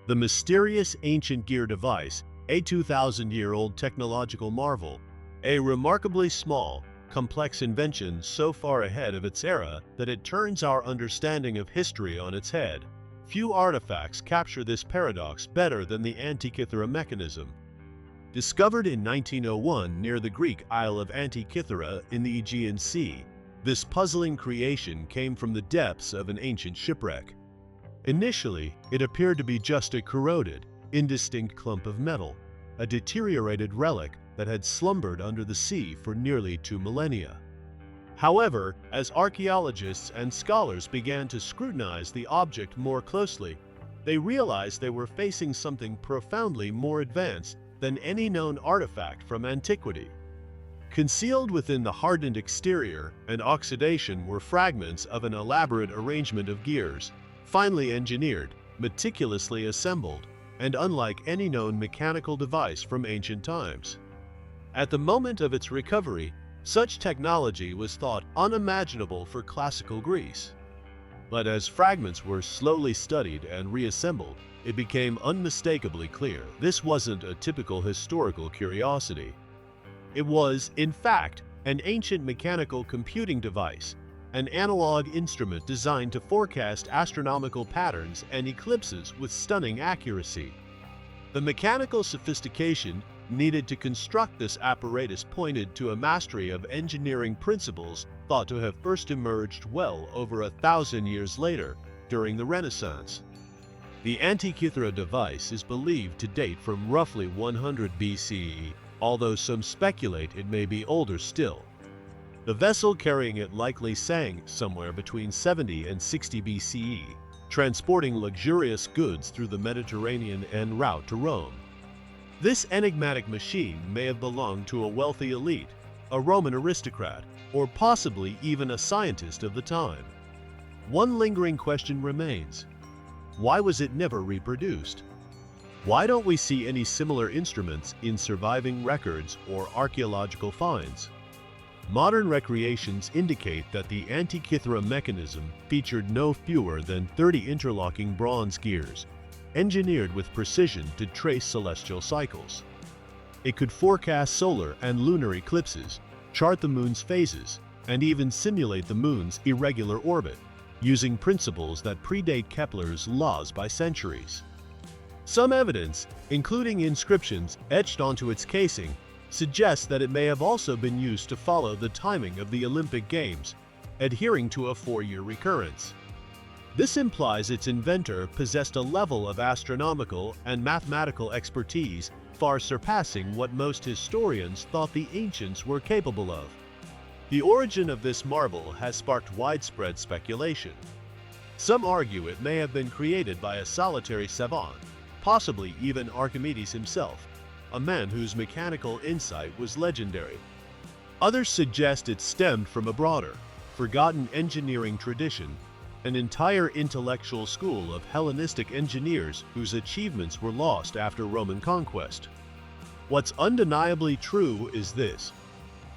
The mysterious ancient gear device, a 2,000-year-old technological marvel, a remarkably small, complex invention so far ahead of its era that it turns our understanding of history on its head. Few artifacts capture this paradox better than the Antikythera mechanism. Discovered in 1901 near the Greek Isle of Antikythera in the Aegean Sea, this puzzling creation came from the depths of an ancient shipwreck. Initially, it appeared to be just a corroded, indistinct clump of metal, a deteriorated relic that had slumbered under the sea for nearly 2 millennia. However, as archaeologists and scholars began to scrutinize the object more closely, they realized they were facing something profoundly more advanced than any known artifact from antiquity. Concealed within the hardened exterior and oxidation were fragments of an elaborate arrangement of gears, finely engineered, meticulously assembled, and unlike any known mechanical device from ancient times. At the moment of its recovery, such technology was thought unimaginable for classical Greece. But as fragments were slowly studied and reassembled, it became unmistakably clear this wasn't a typical historical curiosity. It was, in fact, an ancient mechanical computing device, an analog instrument designed to forecast astronomical patterns and eclipses with stunning accuracy. The mechanical sophistication needed to construct this apparatus pointed to a mastery of engineering principles thought to have first emerged well over 1,000 years later, during the Renaissance. The Antikythera device is believed to date from roughly 100 BCE, although some speculate it may be older still. The vessel carrying it likely sank somewhere between 70 and 60 BCE, transporting luxurious goods through the Mediterranean en route to Rome. This enigmatic machine may have belonged to a wealthy elite, a Roman aristocrat, or possibly even a scientist of the time. One lingering question remains: why was it never reproduced? Why don't we see any similar instruments in surviving records or archaeological finds? Modern recreations indicate that the Antikythera mechanism featured no fewer than 30 interlocking bronze gears, engineered with precision to trace celestial cycles. It could forecast solar and lunar eclipses, chart the moon's phases, and even simulate the moon's irregular orbit, using principles that predate Kepler's laws by centuries. Some evidence, including inscriptions etched onto its casing, suggests that it may have also been used to follow the timing of the Olympic Games, adhering to a 4-year recurrence. This implies its inventor possessed a level of astronomical and mathematical expertise far surpassing what most historians thought the ancients were capable of. The origin of this marvel has sparked widespread speculation. Some argue it may have been created by a solitary savant, possibly even Archimedes himself, a man whose mechanical insight was legendary. Others suggest it stemmed from a broader, forgotten engineering tradition, an entire intellectual school of Hellenistic engineers whose achievements were lost after Roman conquest. What's undeniably true is this: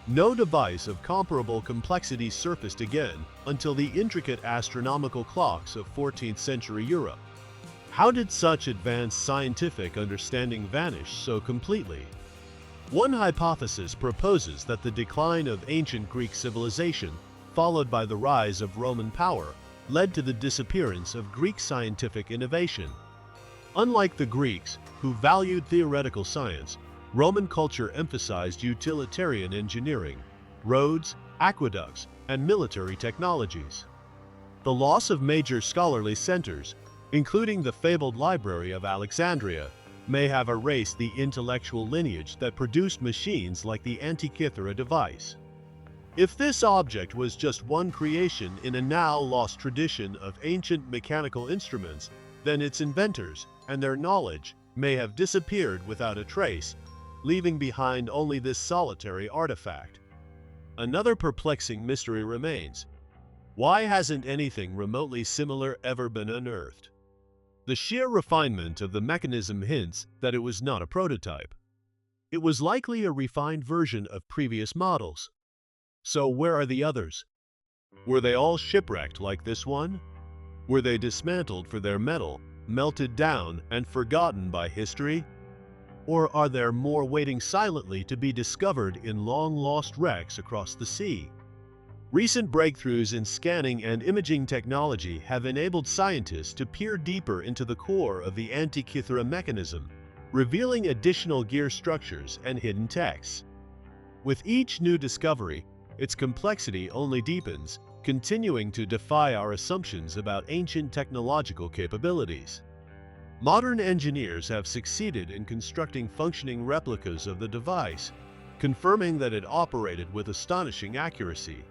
no device of comparable complexity surfaced again until the intricate astronomical clocks of 14th century Europe. How did such advanced scientific understanding vanish so completely? One hypothesis proposes that the decline of ancient Greek civilization, followed by the rise of Roman power, led to the disappearance of Greek scientific innovation. Unlike the Greeks, who valued theoretical science, Roman culture emphasized utilitarian engineering, roads, aqueducts, and military technologies. The loss of major scholarly centers, including the fabled Library of Alexandria, may have erased the intellectual lineage that produced machines like the Antikythera device. If this object was just one creation in a now lost tradition of ancient mechanical instruments, then its inventors and their knowledge may have disappeared without a trace, leaving behind only this solitary artifact. Another perplexing mystery remains: why hasn't anything remotely similar ever been unearthed? The sheer refinement of the mechanism hints that it was not a prototype. It was likely a refined version of previous models. So where are the others? Were they all shipwrecked like this one? Were they dismantled for their metal, melted down and forgotten by history? Or are there more waiting silently to be discovered in long-lost wrecks across the sea? Recent breakthroughs in scanning and imaging technology have enabled scientists to peer deeper into the core of the Antikythera mechanism, revealing additional gear structures and hidden techs. With each new discovery, its complexity only deepens, continuing to defy our assumptions about ancient technological capabilities. Modern engineers have succeeded in constructing functioning replicas of the device, confirming that it operated with astonishing accuracy.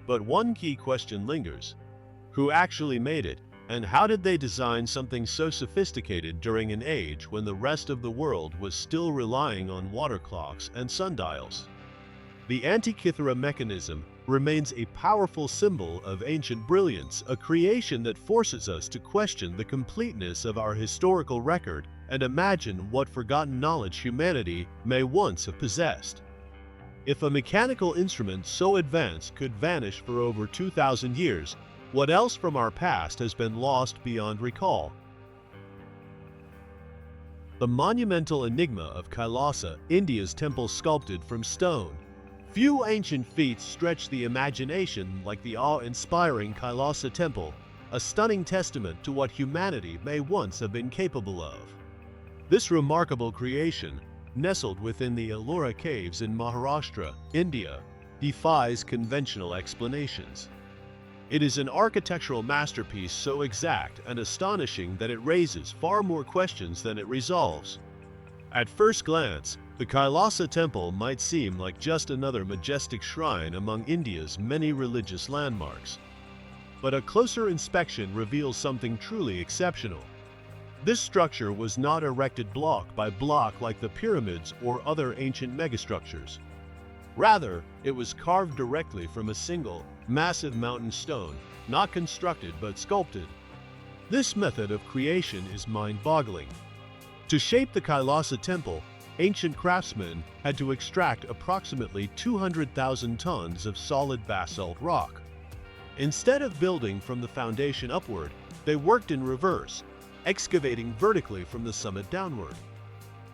But one key question lingers: who actually made it, and how did they design something so sophisticated during an age when the rest of the world was still relying on water clocks and sundials? The Antikythera mechanism remains a powerful symbol of ancient brilliance, a creation that forces us to question the completeness of our historical record and imagine what forgotten knowledge humanity may once have possessed. If a mechanical instrument so advanced could vanish for over 2,000 years, what else from our past has been lost beyond recall? The monumental enigma of Kailasa, India's temple sculpted from stone. Few ancient feats stretch the imagination like the awe-inspiring Kailasa Temple, a stunning testament to what humanity may once have been capable of. This remarkable creation, nestled within the Ellora Caves in Maharashtra, India, defies conventional explanations. It is an architectural masterpiece so exact and astonishing that it raises far more questions than it resolves. At first glance, the Kailasa Temple might seem like just another majestic shrine among India's many religious landmarks. But a closer inspection reveals something truly exceptional. This structure was not erected block by block like the pyramids or other ancient megastructures. Rather, it was carved directly from a single, massive mountain stone, not constructed but sculpted. This method of creation is mind-boggling. To shape the Kailasa Temple, ancient craftsmen had to extract approximately 200,000 tons of solid basalt rock. Instead of building from the foundation upward, they worked in reverse, excavating vertically from the summit downward.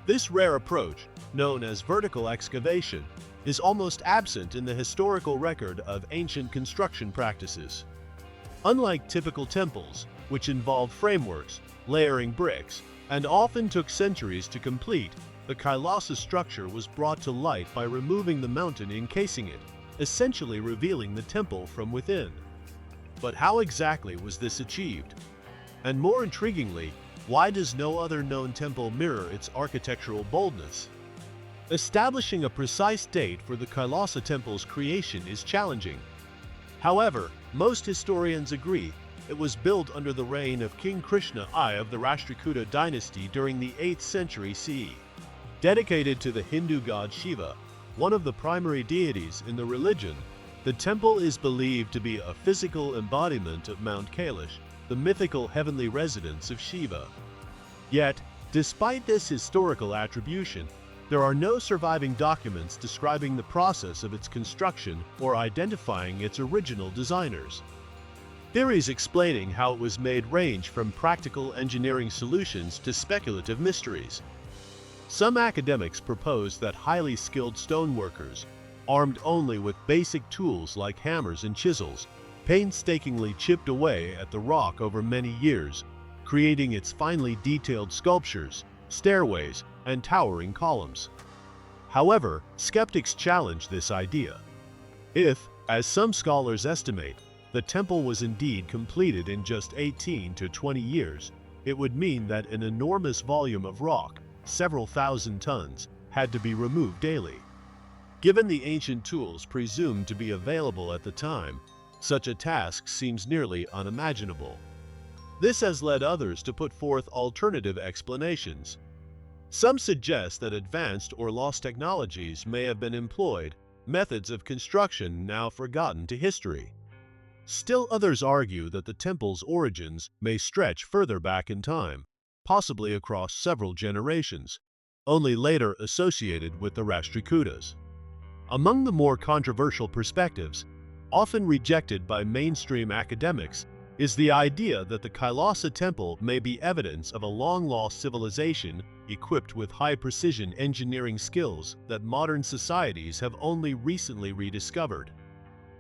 This rare approach, known as vertical excavation, is almost absent in the historical record of ancient construction practices. Unlike typical temples, which involved frameworks, layering bricks, and often took centuries to complete, the Kailasa structure was brought to light by removing the mountain encasing it, essentially revealing the temple from within. But how exactly was this achieved? And more intriguingly, why does no other known temple mirror its architectural boldness? Establishing a precise date for the Kailasa Temple's creation is challenging. However, most historians agree it was built under the reign of King Krishna I of the Rashtrakuta dynasty during the 8th century CE. Dedicated to the Hindu god Shiva, one of the primary deities in the religion, the temple is believed to be a physical embodiment of Mount Kailash, the mythical heavenly residence of Shiva. Yet, despite this historical attribution, there are no surviving documents describing the process of its construction or identifying its original designers. Theories explaining how it was made range from practical engineering solutions to speculative mysteries. Some academics propose that highly skilled stoneworkers, armed only with basic tools like hammers and chisels, painstakingly chipped away at the rock over many years, creating its finely detailed sculptures, stairways, and towering columns. However, skeptics challenge this idea. If, as some scholars estimate, the temple was indeed completed in just 18 to 20 years, it would mean that an enormous volume of rock, several thousand tons, had to be removed daily. Given the ancient tools presumed to be available at the time, such a task seems nearly unimaginable. This has led others to put forth alternative explanations. Some suggest that advanced or lost technologies may have been employed, methods of construction now forgotten to history. Still others argue that the temple's origins may stretch further back in time, possibly across several generations, only later associated with the Rashtrakutas. Among the more controversial perspectives, often rejected by mainstream academics, is the idea that the Kailasa temple may be evidence of a long-lost civilization equipped with high-precision engineering skills that modern societies have only recently rediscovered.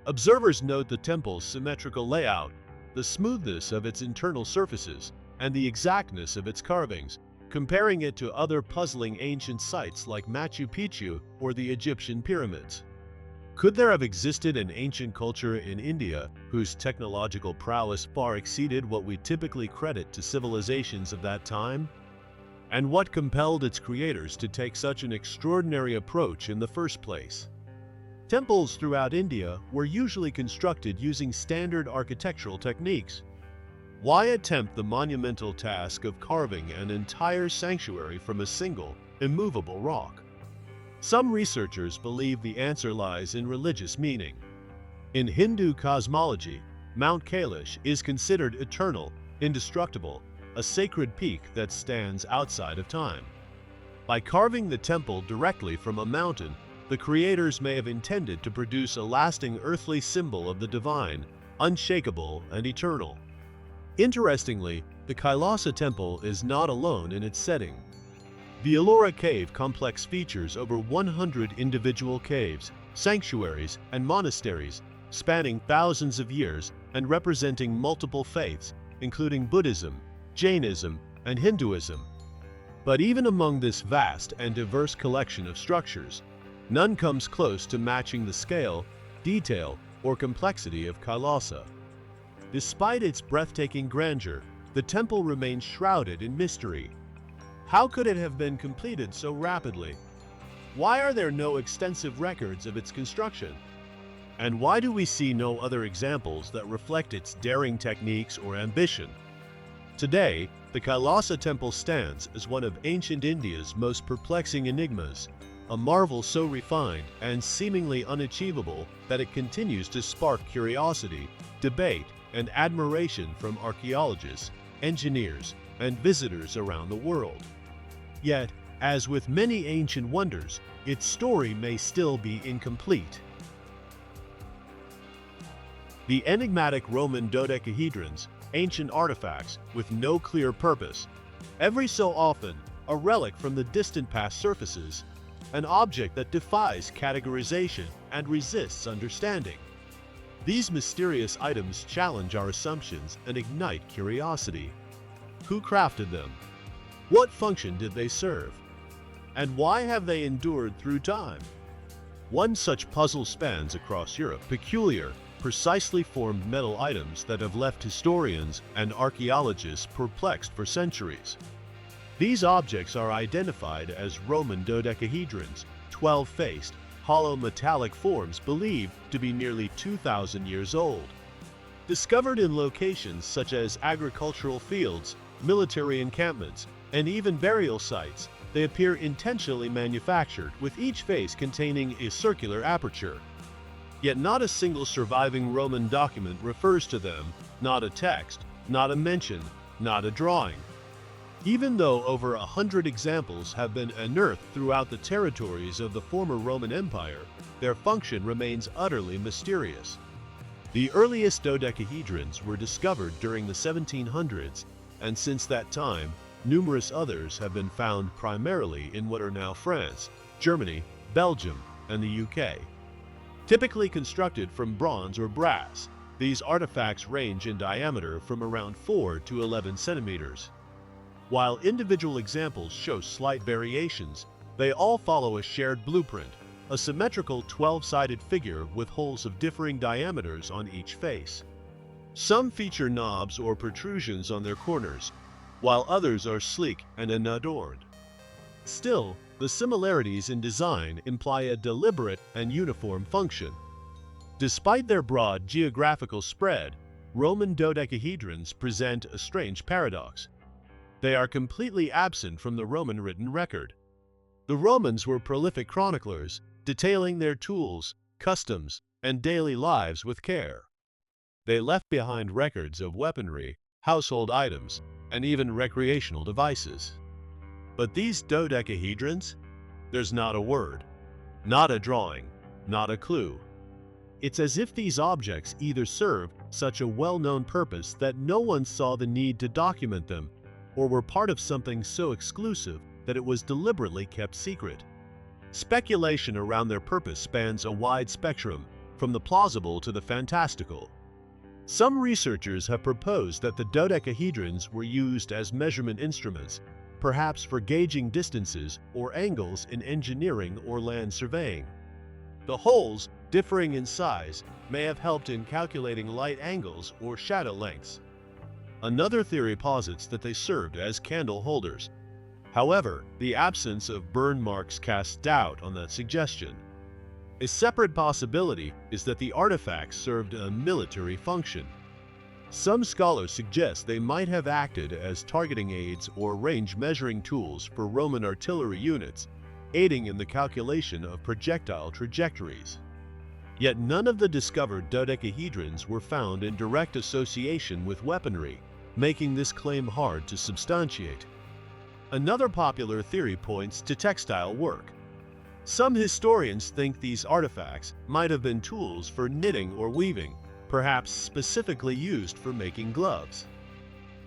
Observers note the temple's symmetrical layout, the smoothness of its internal surfaces, and the exactness of its carvings, comparing it to other puzzling ancient sites like Machu Picchu or the Egyptian pyramids. Could there have existed an ancient culture in India whose technological prowess far exceeded what we typically credit to civilizations of that time? And what compelled its creators to take such an extraordinary approach in the first place? Temples throughout India were usually constructed using standard architectural techniques. Why attempt the monumental task of carving an entire sanctuary from a single, immovable rock? Some researchers believe the answer lies in religious meaning. In Hindu cosmology, Mount Kailash is considered eternal, indestructible, a sacred peak that stands outside of time. By carving the temple directly from a mountain, the creators may have intended to produce a lasting earthly symbol of the divine, unshakable and eternal. Interestingly, the Kailasa temple is not alone in its setting. The Ellora cave complex features over 100 individual caves, sanctuaries, and monasteries, spanning thousands of years and representing multiple faiths, including Buddhism, Jainism, and Hinduism. But even among this vast and diverse collection of structures, none comes close to matching the scale, detail, or complexity of Kailasa. Despite its breathtaking grandeur, the temple remains shrouded in mystery. How could it have been completed so rapidly? Why are there no extensive records of its construction? And why do we see no other examples that reflect its daring techniques or ambition? Today, the Kailasa temple stands as one of ancient India's most perplexing enigmas, a marvel so refined and seemingly unachievable that it continues to spark curiosity, debate, and admiration from archaeologists, engineers, and visitors around the world. Yet, as with many ancient wonders, its story may still be incomplete. The enigmatic Roman dodecahedrons, ancient artifacts with no clear purpose, every so often a relic from the distant past surfaces, an object that defies categorization and resists understanding. These mysterious items challenge our assumptions and ignite curiosity. Who crafted them? What function did they serve? And why have they endured through time? One such puzzle spans across Europe, peculiar, precisely formed metal items that have left historians and archaeologists perplexed for centuries. These objects are identified as Roman dodecahedrons, 12-faced, hollow metallic forms believed to be nearly 2,000 years old. Discovered in locations such as agricultural fields, military encampments, and even burial sites, they appear intentionally manufactured, with each face containing a circular aperture. Yet not a single surviving Roman document refers to them, not a text, not a mention, not a drawing. Even though over 100 examples have been unearthed throughout the territories of the former Roman Empire, their function remains utterly mysterious. The earliest dodecahedrons were discovered during the 1700s, and since that time, numerous others have been found primarily in what are now France, Germany, Belgium, and the UK. Typically constructed from bronze or brass, these artifacts range in diameter from around 4 to 11 centimeters. While individual examples show slight variations, they all follow a shared blueprint, a symmetrical 12-sided figure with holes of differing diameters on each face. Some feature knobs or protrusions on their corners, while others are sleek and unadorned. Still, the similarities in design imply a deliberate and uniform function. Despite their broad geographical spread, Roman dodecahedrons present a strange paradox. They are completely absent from the Roman written record. The Romans were prolific chroniclers, detailing their tools, customs, and daily lives with care. They left behind records of weaponry, household items, and even recreational devices. But these dodecahedrons? There's not a word, not a drawing, not a clue. It's as if these objects either served such a well-known purpose that no one saw the need to document them, or were part of something so exclusive that it was deliberately kept secret. Speculation around their purpose spans a wide spectrum, from the plausible to the fantastical. Some researchers have proposed that the dodecahedrons were used as measurement instruments, perhaps for gauging distances or angles in engineering or land surveying. The holes, differing in size, may have helped in calculating light angles or shadow lengths. Another theory posits that they served as candle holders. However, the absence of burn marks casts doubt on that suggestion. A separate possibility is that the artifacts served a military function. Some scholars suggest they might have acted as targeting aids or range measuring tools for Roman artillery units, aiding in the calculation of projectile trajectories. Yet none of the discovered dodecahedrons were found in direct association with weaponry, making this claim hard to substantiate. Another popular theory points to textile work. Some historians think these artifacts might have been tools for knitting or weaving, perhaps specifically used for making gloves.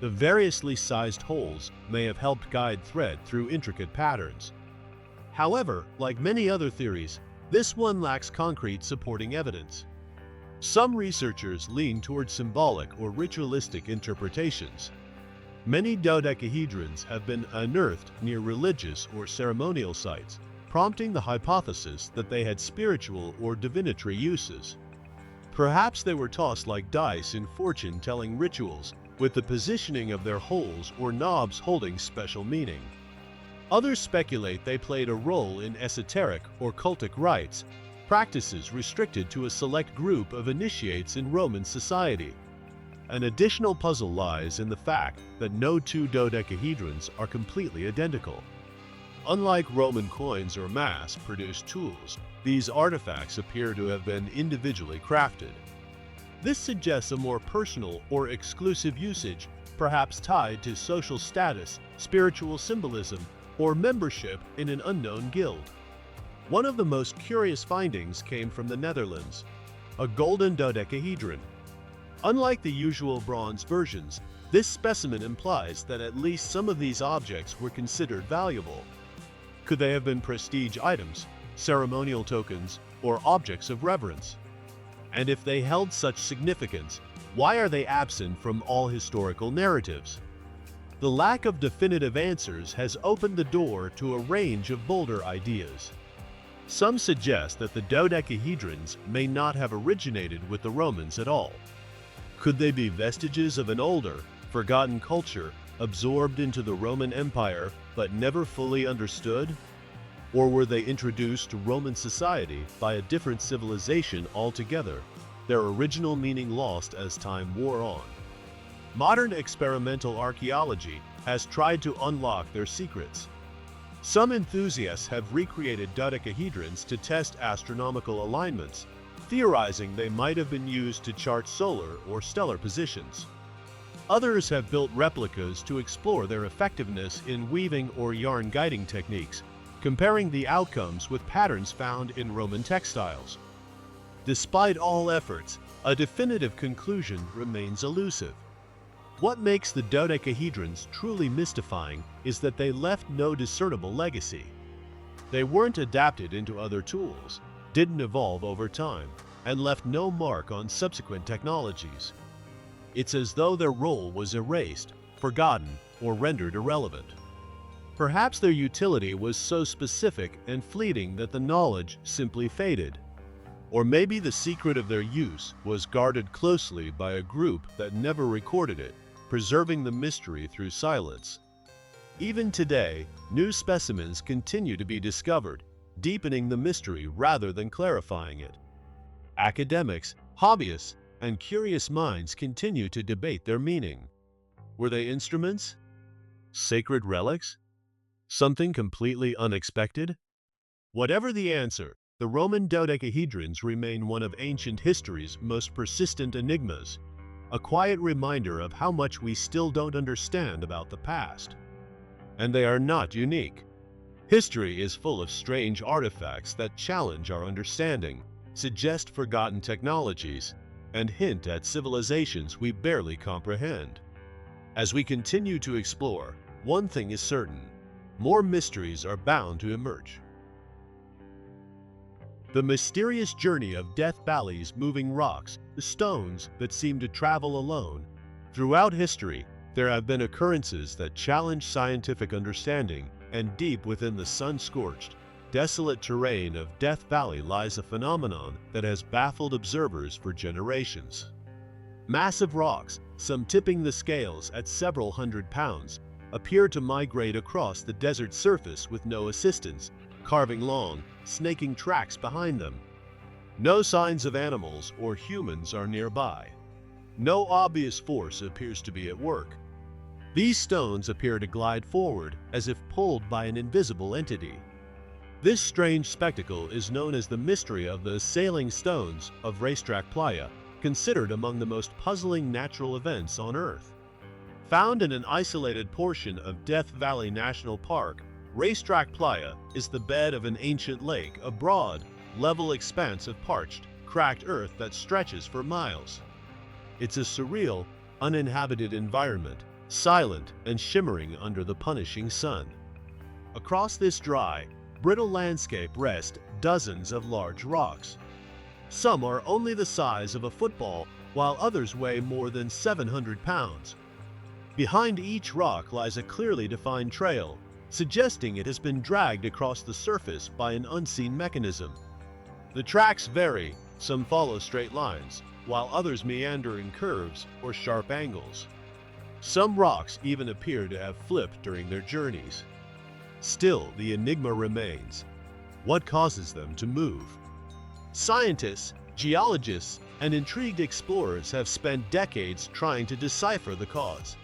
The variously sized holes may have helped guide thread through intricate patterns. However, like many other theories, this one lacks concrete supporting evidence. Some researchers lean toward symbolic or ritualistic interpretations. Many dodecahedrons have been unearthed near religious or ceremonial sites, prompting the hypothesis that they had spiritual or divinatory uses. Perhaps they were tossed like dice in fortune-telling rituals, with the positioning of their holes or knobs holding special meaning. Others speculate they played a role in esoteric or cultic rites, practices restricted to a select group of initiates in Roman society. An additional puzzle lies in the fact that no two dodecahedrons are completely identical. Unlike Roman coins or mass-produced tools, these artifacts appear to have been individually crafted. This suggests a more personal or exclusive usage, perhaps tied to social status, spiritual symbolism, or membership in an unknown guild. One of the most curious findings came from the Netherlands, a golden dodecahedron. Unlike the usual bronze versions, this specimen implies that at least some of these objects were considered valuable. Could they have been prestige items, ceremonial tokens, or objects of reverence? And if they held such significance, why are they absent from all historical narratives? The lack of definitive answers has opened the door to a range of bolder ideas. Some suggest that the dodecahedrons may not have originated with the Romans at all. Could they be vestiges of an older, forgotten culture absorbed into the Roman Empire but never fully understood? Or were they introduced to Roman society by a different civilization altogether, their original meaning lost as time wore on? Modern experimental archaeology has tried to unlock their secrets. Some enthusiasts have recreated dodecahedrons to test astronomical alignments, theorizing they might have been used to chart solar or stellar positions. Others have built replicas to explore their effectiveness in weaving or yarn guiding techniques, comparing the outcomes with patterns found in Roman textiles. Despite all efforts, a definitive conclusion remains elusive. What makes the dodecahedrons truly mystifying is that they left no discernible legacy. They weren't adapted into other tools, didn't evolve over time, and left no mark on subsequent technologies. It's as though their role was erased, forgotten, or rendered irrelevant. Perhaps their utility was so specific and fleeting that the knowledge simply faded. Or maybe the secret of their use was guarded closely by a group that never recorded it, preserving the mystery through silence. Even today, new specimens continue to be discovered, deepening the mystery rather than clarifying it. Academics, hobbyists, and curious minds continue to debate their meaning. Were they instruments? Sacred relics? Something completely unexpected? Whatever the answer, the Roman dodecahedrons remain one of ancient history's most persistent enigmas, a quiet reminder of how much we still don't understand about the past. And they are not unique. History is full of strange artifacts that challenge our understanding, suggest forgotten technologies, and hint at civilizations we barely comprehend. As we continue to explore, one thing is certain: more mysteries are bound to emerge. The mysterious journey of Death Valley's moving rocks, the stones that seem to travel alone. Throughout history, there have been occurrences that challenge scientific understanding, and deep within the sun-scorched, desolate terrain of Death Valley lies a phenomenon that has baffled observers for generations. Massive rocks, some tipping the scales at several hundred pounds, appear to migrate across the desert surface with no assistance, carving long, snaking tracks behind them. No signs of animals or humans are nearby. No obvious force appears to be at work. These stones appear to glide forward as if pulled by an invisible entity. This strange spectacle is known as the mystery of the sailing stones of Racetrack Playa, considered among the most puzzling natural events on Earth. Found in an isolated portion of Death Valley National Park, Racetrack Playa is the bed of an ancient lake, a broad, level expanse of parched, cracked earth that stretches for miles. It's a surreal, uninhabited environment, silent and shimmering under the punishing sun. Across this dry, brittle landscape rest dozens of large rocks. Some are only the size of a football, while others weigh more than 700 pounds. Behind each rock lies a clearly defined trail, suggesting it has been dragged across the surface by an unseen mechanism. The tracks vary, some follow straight lines, while others meander in curves or sharp angles. Some rocks even appear to have flipped during their journeys. Still, the enigma remains. What causes them to move? Scientists, geologists, and intrigued explorers have spent decades trying to decipher the cause.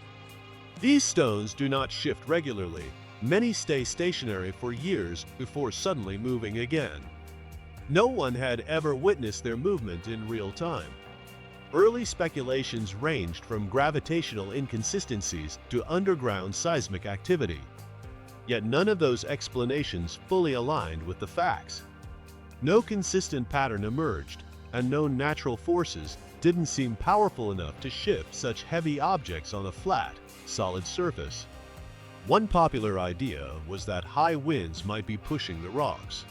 These stones do not shift regularly. Many stay stationary for years before suddenly moving again. No one had ever witnessed their movement in real time. Early speculations ranged from gravitational inconsistencies to underground seismic activity. Yet none of those explanations fully aligned with the facts. No consistent pattern emerged, and known natural forces didn't seem powerful enough to shift such heavy objects on a flat, solid surface. One popular idea was that high winds might be pushing the rocks.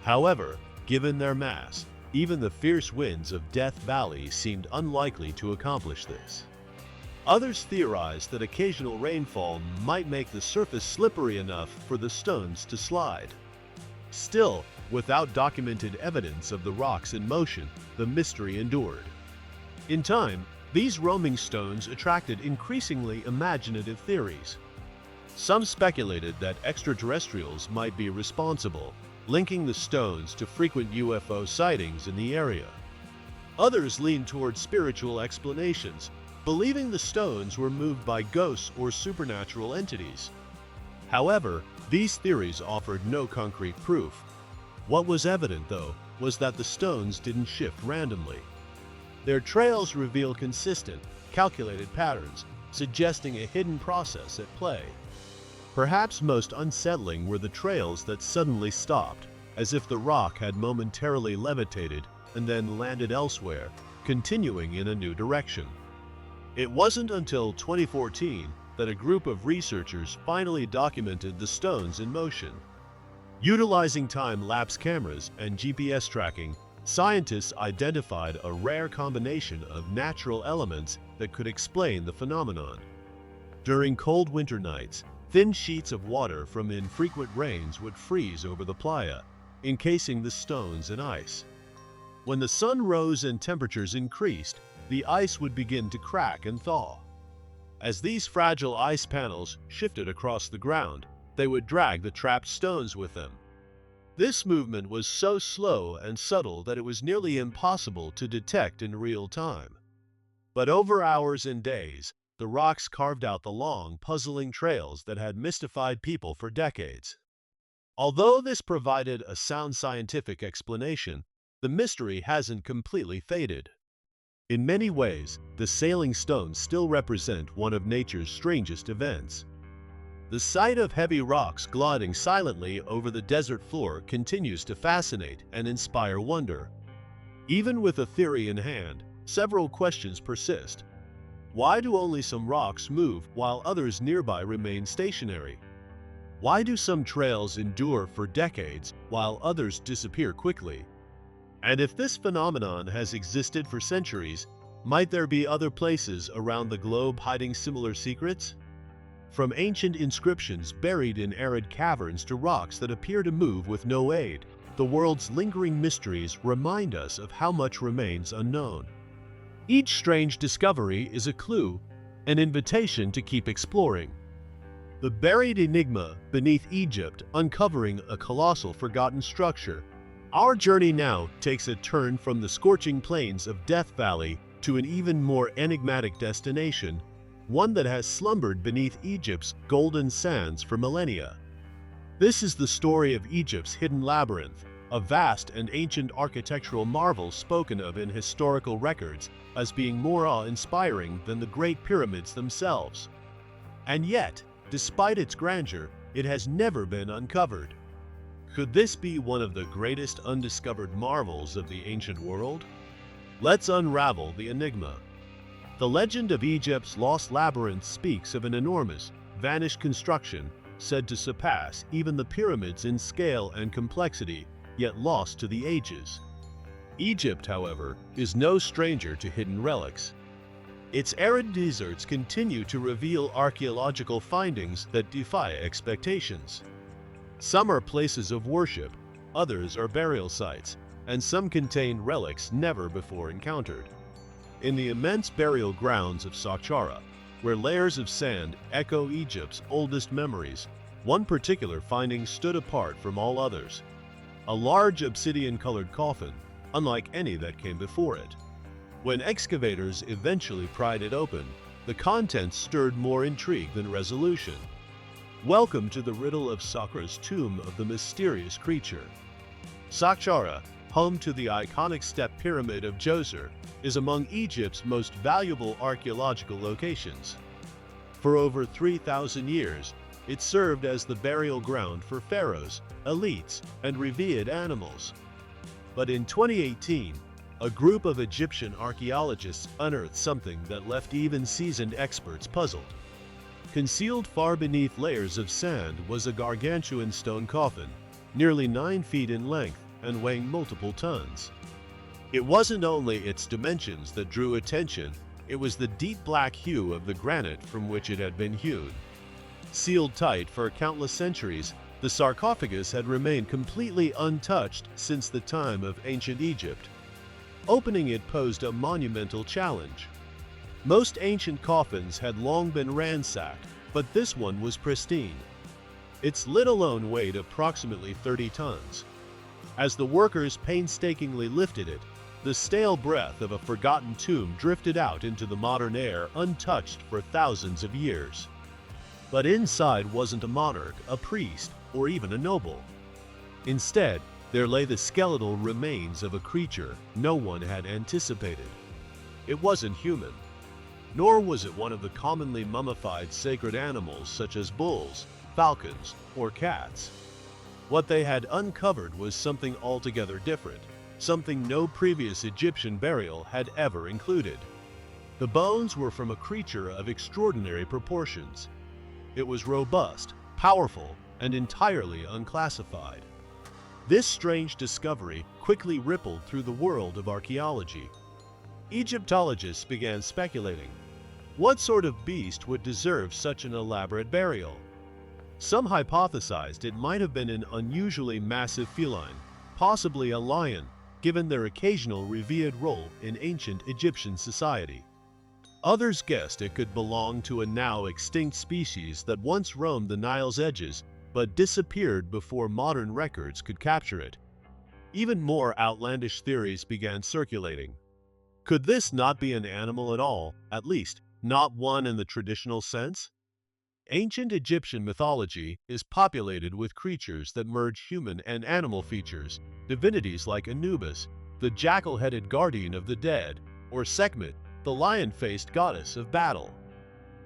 However, given their mass, even the fierce winds of Death Valley seemed unlikely to accomplish this. Others theorized that occasional rainfall might make the surface slippery enough for the stones to slide. Still, without documented evidence of the rocks in motion, the mystery endured. In time, these roaming stones attracted increasingly imaginative theories. Some speculated that extraterrestrials might be responsible, linking the stones to frequent UFO sightings in the area. Others leaned toward spiritual explanations, believing the stones were moved by ghosts or supernatural entities. However, these theories offered no concrete proof. What was evident, though, was that the stones didn't shift randomly. Their trails reveal consistent, calculated patterns, suggesting a hidden process at play. Perhaps most unsettling were the trails that suddenly stopped, as if the rock had momentarily levitated and then landed elsewhere, continuing in a new direction. It wasn't until 2014 that a group of researchers finally documented the stones in motion. Utilizing time-lapse cameras and GPS tracking, scientists identified a rare combination of natural elements that could explain the phenomenon. During cold winter nights, thin sheets of water from infrequent rains would freeze over the playa, encasing the stones in ice. When the sun rose and temperatures increased, the ice would begin to crack and thaw. As these fragile ice panels shifted across the ground, they would drag the trapped stones with them. This movement was so slow and subtle that it was nearly impossible to detect in real time. But over hours and days, the rocks carved out the long, puzzling trails that had mystified people for decades. Although this provided a sound scientific explanation, the mystery hasn't completely faded. In many ways, the sailing stones still represent one of nature's strangest events. The sight of heavy rocks gliding silently over the desert floor continues to fascinate and inspire wonder. Even with a theory in hand, several questions persist. Why do only some rocks move while others nearby remain stationary? Why do some trails endure for decades while others disappear quickly? And if this phenomenon has existed for centuries, might there be other places around the globe hiding similar secrets? From ancient inscriptions buried in arid caverns to rocks that appear to move with no aid, the world's lingering mysteries remind us of how much remains unknown. Each strange discovery is a clue, an invitation to keep exploring. The buried enigma beneath Egypt uncovering a colossal forgotten structure. Our journey now takes a turn from the scorching plains of Death Valley to an even more enigmatic destination, one that has slumbered beneath Egypt's golden sands for millennia. This is the story of Egypt's hidden labyrinth, a vast and ancient architectural marvel spoken of in historical records as being more awe-inspiring than the Great Pyramids themselves. And yet, despite its grandeur, it has never been uncovered. Could this be one of the greatest undiscovered marvels of the ancient world? Let's unravel the enigma. The legend of Egypt's lost labyrinth speaks of an enormous, vanished construction said to surpass even the pyramids in scale and complexity, yet lost to the ages. Egypt, however, is no stranger to hidden relics. Its arid deserts continue to reveal archaeological findings that defy expectations. Some are places of worship, others are burial sites, and some contain relics never before encountered. In the immense burial grounds of Saqqara, where layers of sand echo Egypt's oldest memories, one particular finding stood apart from all others. A large obsidian-colored coffin, unlike any that came before it. When excavators eventually pried it open, the contents stirred more intrigue than resolution. Welcome to the riddle of Saqqara's tomb of the mysterious creature. Saqqara, home to the iconic step pyramid of Djoser, is among Egypt's most valuable archaeological locations. For over 3,000 years, it served as the burial ground for pharaohs, elites, and revered animals. But in 2018, a group of Egyptian archaeologists unearthed something that left even seasoned experts puzzled. Concealed far beneath layers of sand was a gargantuan stone coffin, nearly 9 feet in length and weighing multiple tons. It wasn't only its dimensions that drew attention, it was the deep black hue of the granite from which it had been hewn. Sealed tight for countless centuries, the sarcophagus had remained completely untouched since the time of ancient Egypt. Opening it posed a monumental challenge. Most ancient coffins had long been ransacked, but this one was pristine. Its lid alone weighed approximately 30 tons. As the workers painstakingly lifted it, the stale breath of a forgotten tomb drifted out into the modern air untouched for thousands of years. But inside wasn't a monarch, a priest, or even a noble. Instead, there lay the skeletal remains of a creature no one had anticipated. It wasn't human, nor was it one of the commonly mummified sacred animals such as bulls, falcons, or cats. What they had uncovered was something altogether different, something no previous Egyptian burial had ever included. The bones were from a creature of extraordinary proportions. It was robust, powerful, and entirely unclassified. This strange discovery quickly rippled through the world of archaeology. Egyptologists began speculating. What sort of beast would deserve such an elaborate burial? Some hypothesized it might have been an unusually massive feline, possibly a lion, given their occasional revered role in ancient Egyptian society. Others guessed it could belong to a now extinct species that once roamed the Nile's edges but disappeared before modern records could capture it. Even more outlandish theories began circulating. Could this not be an animal at all, at least not one in the traditional sense? Ancient Egyptian mythology is populated with creatures that merge human and animal features, divinities like Anubis, the jackal-headed guardian of the dead, or Sekhmet, the lion-faced goddess of battle.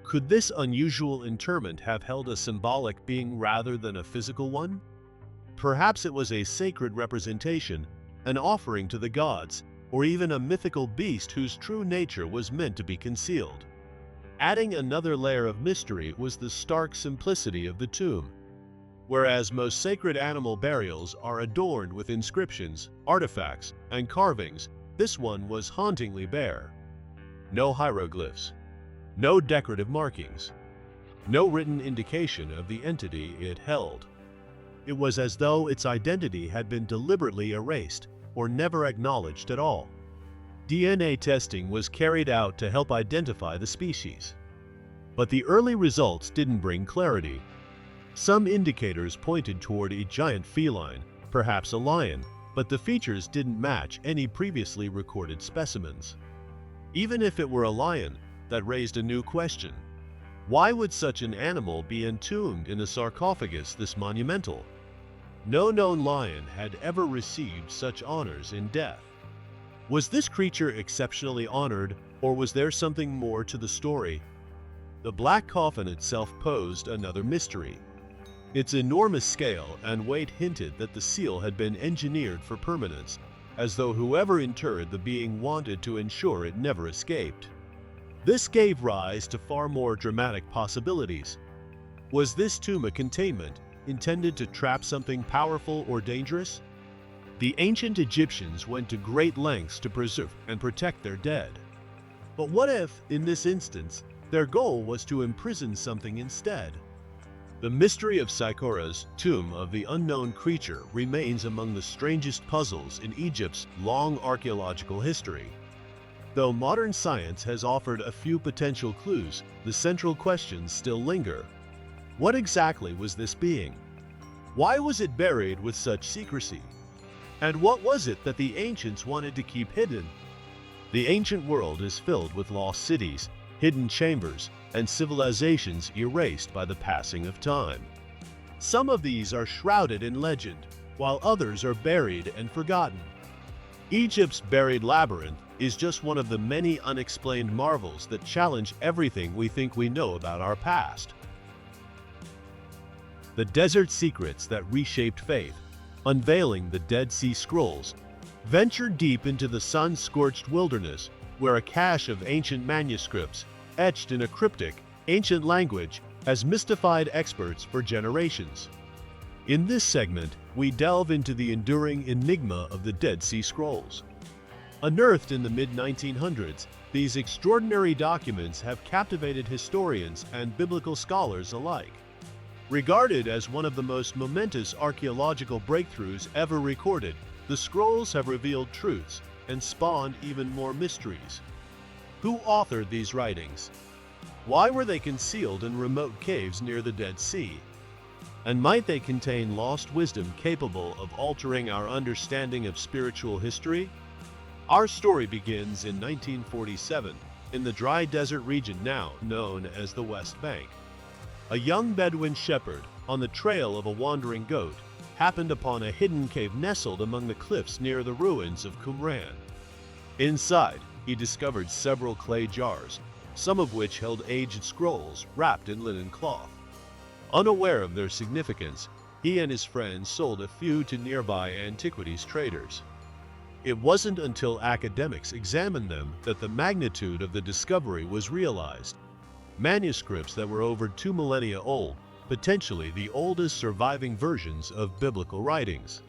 Could this unusual interment have held a symbolic being rather than a physical one? Perhaps it was a sacred representation, an offering to the gods, or even a mythical beast whose true nature was meant to be concealed. Adding another layer of mystery was the stark simplicity of the tomb. Whereas most sacred animal burials are adorned with inscriptions, artifacts, and carvings, this one was hauntingly bare. No hieroglyphs, no decorative markings, no written indication of the entity it held. It was as though its identity had been deliberately erased or never acknowledged at all. DNA testing was carried out to help identify the species. But the early results didn't bring clarity. Some indicators pointed toward a giant feline, perhaps a lion, but the features didn't match any previously recorded specimens. Even if it were a lion, that raised a new question. Why would such an animal be entombed in a sarcophagus this monumental? No known lion had ever received such honors in death. Was this creature exceptionally honored, or was there something more to the story? The black coffin itself posed another mystery. Its enormous scale and weight hinted that the seal had been engineered for permanence, as though whoever interred the being wanted to ensure it never escaped. This gave rise to far more dramatic possibilities. Was this tomb a containment, intended to trap something powerful or dangerous? The ancient Egyptians went to great lengths to preserve and protect their dead. But what if, in this instance, their goal was to imprison something instead? The mystery of Sikora's tomb of the unknown creature remains among the strangest puzzles in Egypt's long archaeological history. Though modern science has offered a few potential clues, the central questions still linger. What exactly was this being? Why was it buried with such secrecy? And what was it that the ancients wanted to keep hidden? The ancient world is filled with lost cities, hidden chambers, and civilizations erased by the passing of time. Some of these are shrouded in legend, while others are buried and forgotten. Egypt's buried labyrinth is just one of the many unexplained marvels that challenge everything we think we know about our past. The desert secrets that reshaped faith, unveiling the Dead Sea Scrolls, ventured deep into the sun-scorched wilderness, where a cache of ancient manuscripts, etched in a cryptic, ancient language, has mystified experts for generations. In this segment, we delve into the enduring enigma of the Dead Sea Scrolls. Unearthed in the mid-1900s, these extraordinary documents have captivated historians and biblical scholars alike. Regarded as one of the most momentous archaeological breakthroughs ever recorded, the scrolls have revealed truths and spawned even more mysteries. Who authored these writings? Why were they concealed in remote caves near the Dead Sea? And might they contain lost wisdom capable of altering our understanding of spiritual history? Our story begins in 1947 in the dry desert region now known as the West Bank. A young Bedouin shepherd, on the trail of a wandering goat, happened upon a hidden cave nestled among the cliffs near the ruins of Qumran. Inside, he discovered several clay jars, some of which held aged scrolls wrapped in linen cloth. Unaware of their significance, he and his friends sold a few to nearby antiquities traders. It wasn't until academics examined them that the magnitude of the discovery was realized. Manuscripts that were over 2 millennia old, potentially the oldest surviving versions of biblical writings.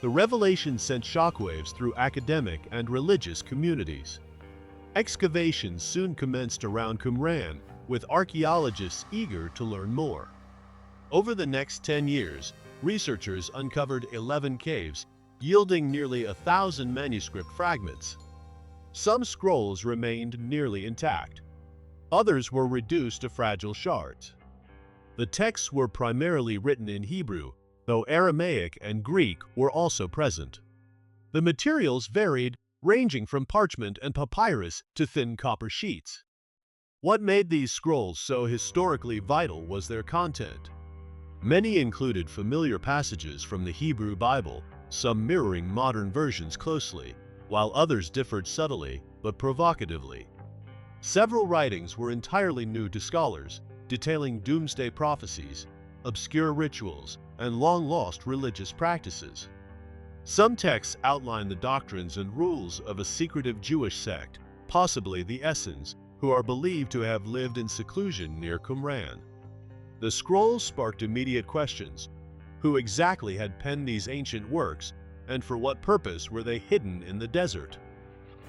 The revelation sent shockwaves through academic and religious communities. Excavations soon commenced around Qumran, with archaeologists eager to learn more. Over the next 10 years, researchers uncovered 11 caves, yielding nearly 1,000 manuscript fragments. Some scrolls remained nearly intact. Others were reduced to fragile shards. The texts were primarily written in Hebrew, though Aramaic and Greek were also present. The materials varied, ranging from parchment and papyrus to thin copper sheets. What made these scrolls so historically vital was their content. Many included familiar passages from the Hebrew Bible, some mirroring modern versions closely, while others differed subtly but provocatively. Several writings were entirely new to scholars, detailing doomsday prophecies, obscure rituals, and long-lost religious practices. Some texts outline the doctrines and rules of a secretive Jewish sect, possibly the Essenes, who are believed to have lived in seclusion near Qumran. The scrolls sparked immediate questions. Who exactly had penned these ancient works, and for what purpose were they hidden in the desert?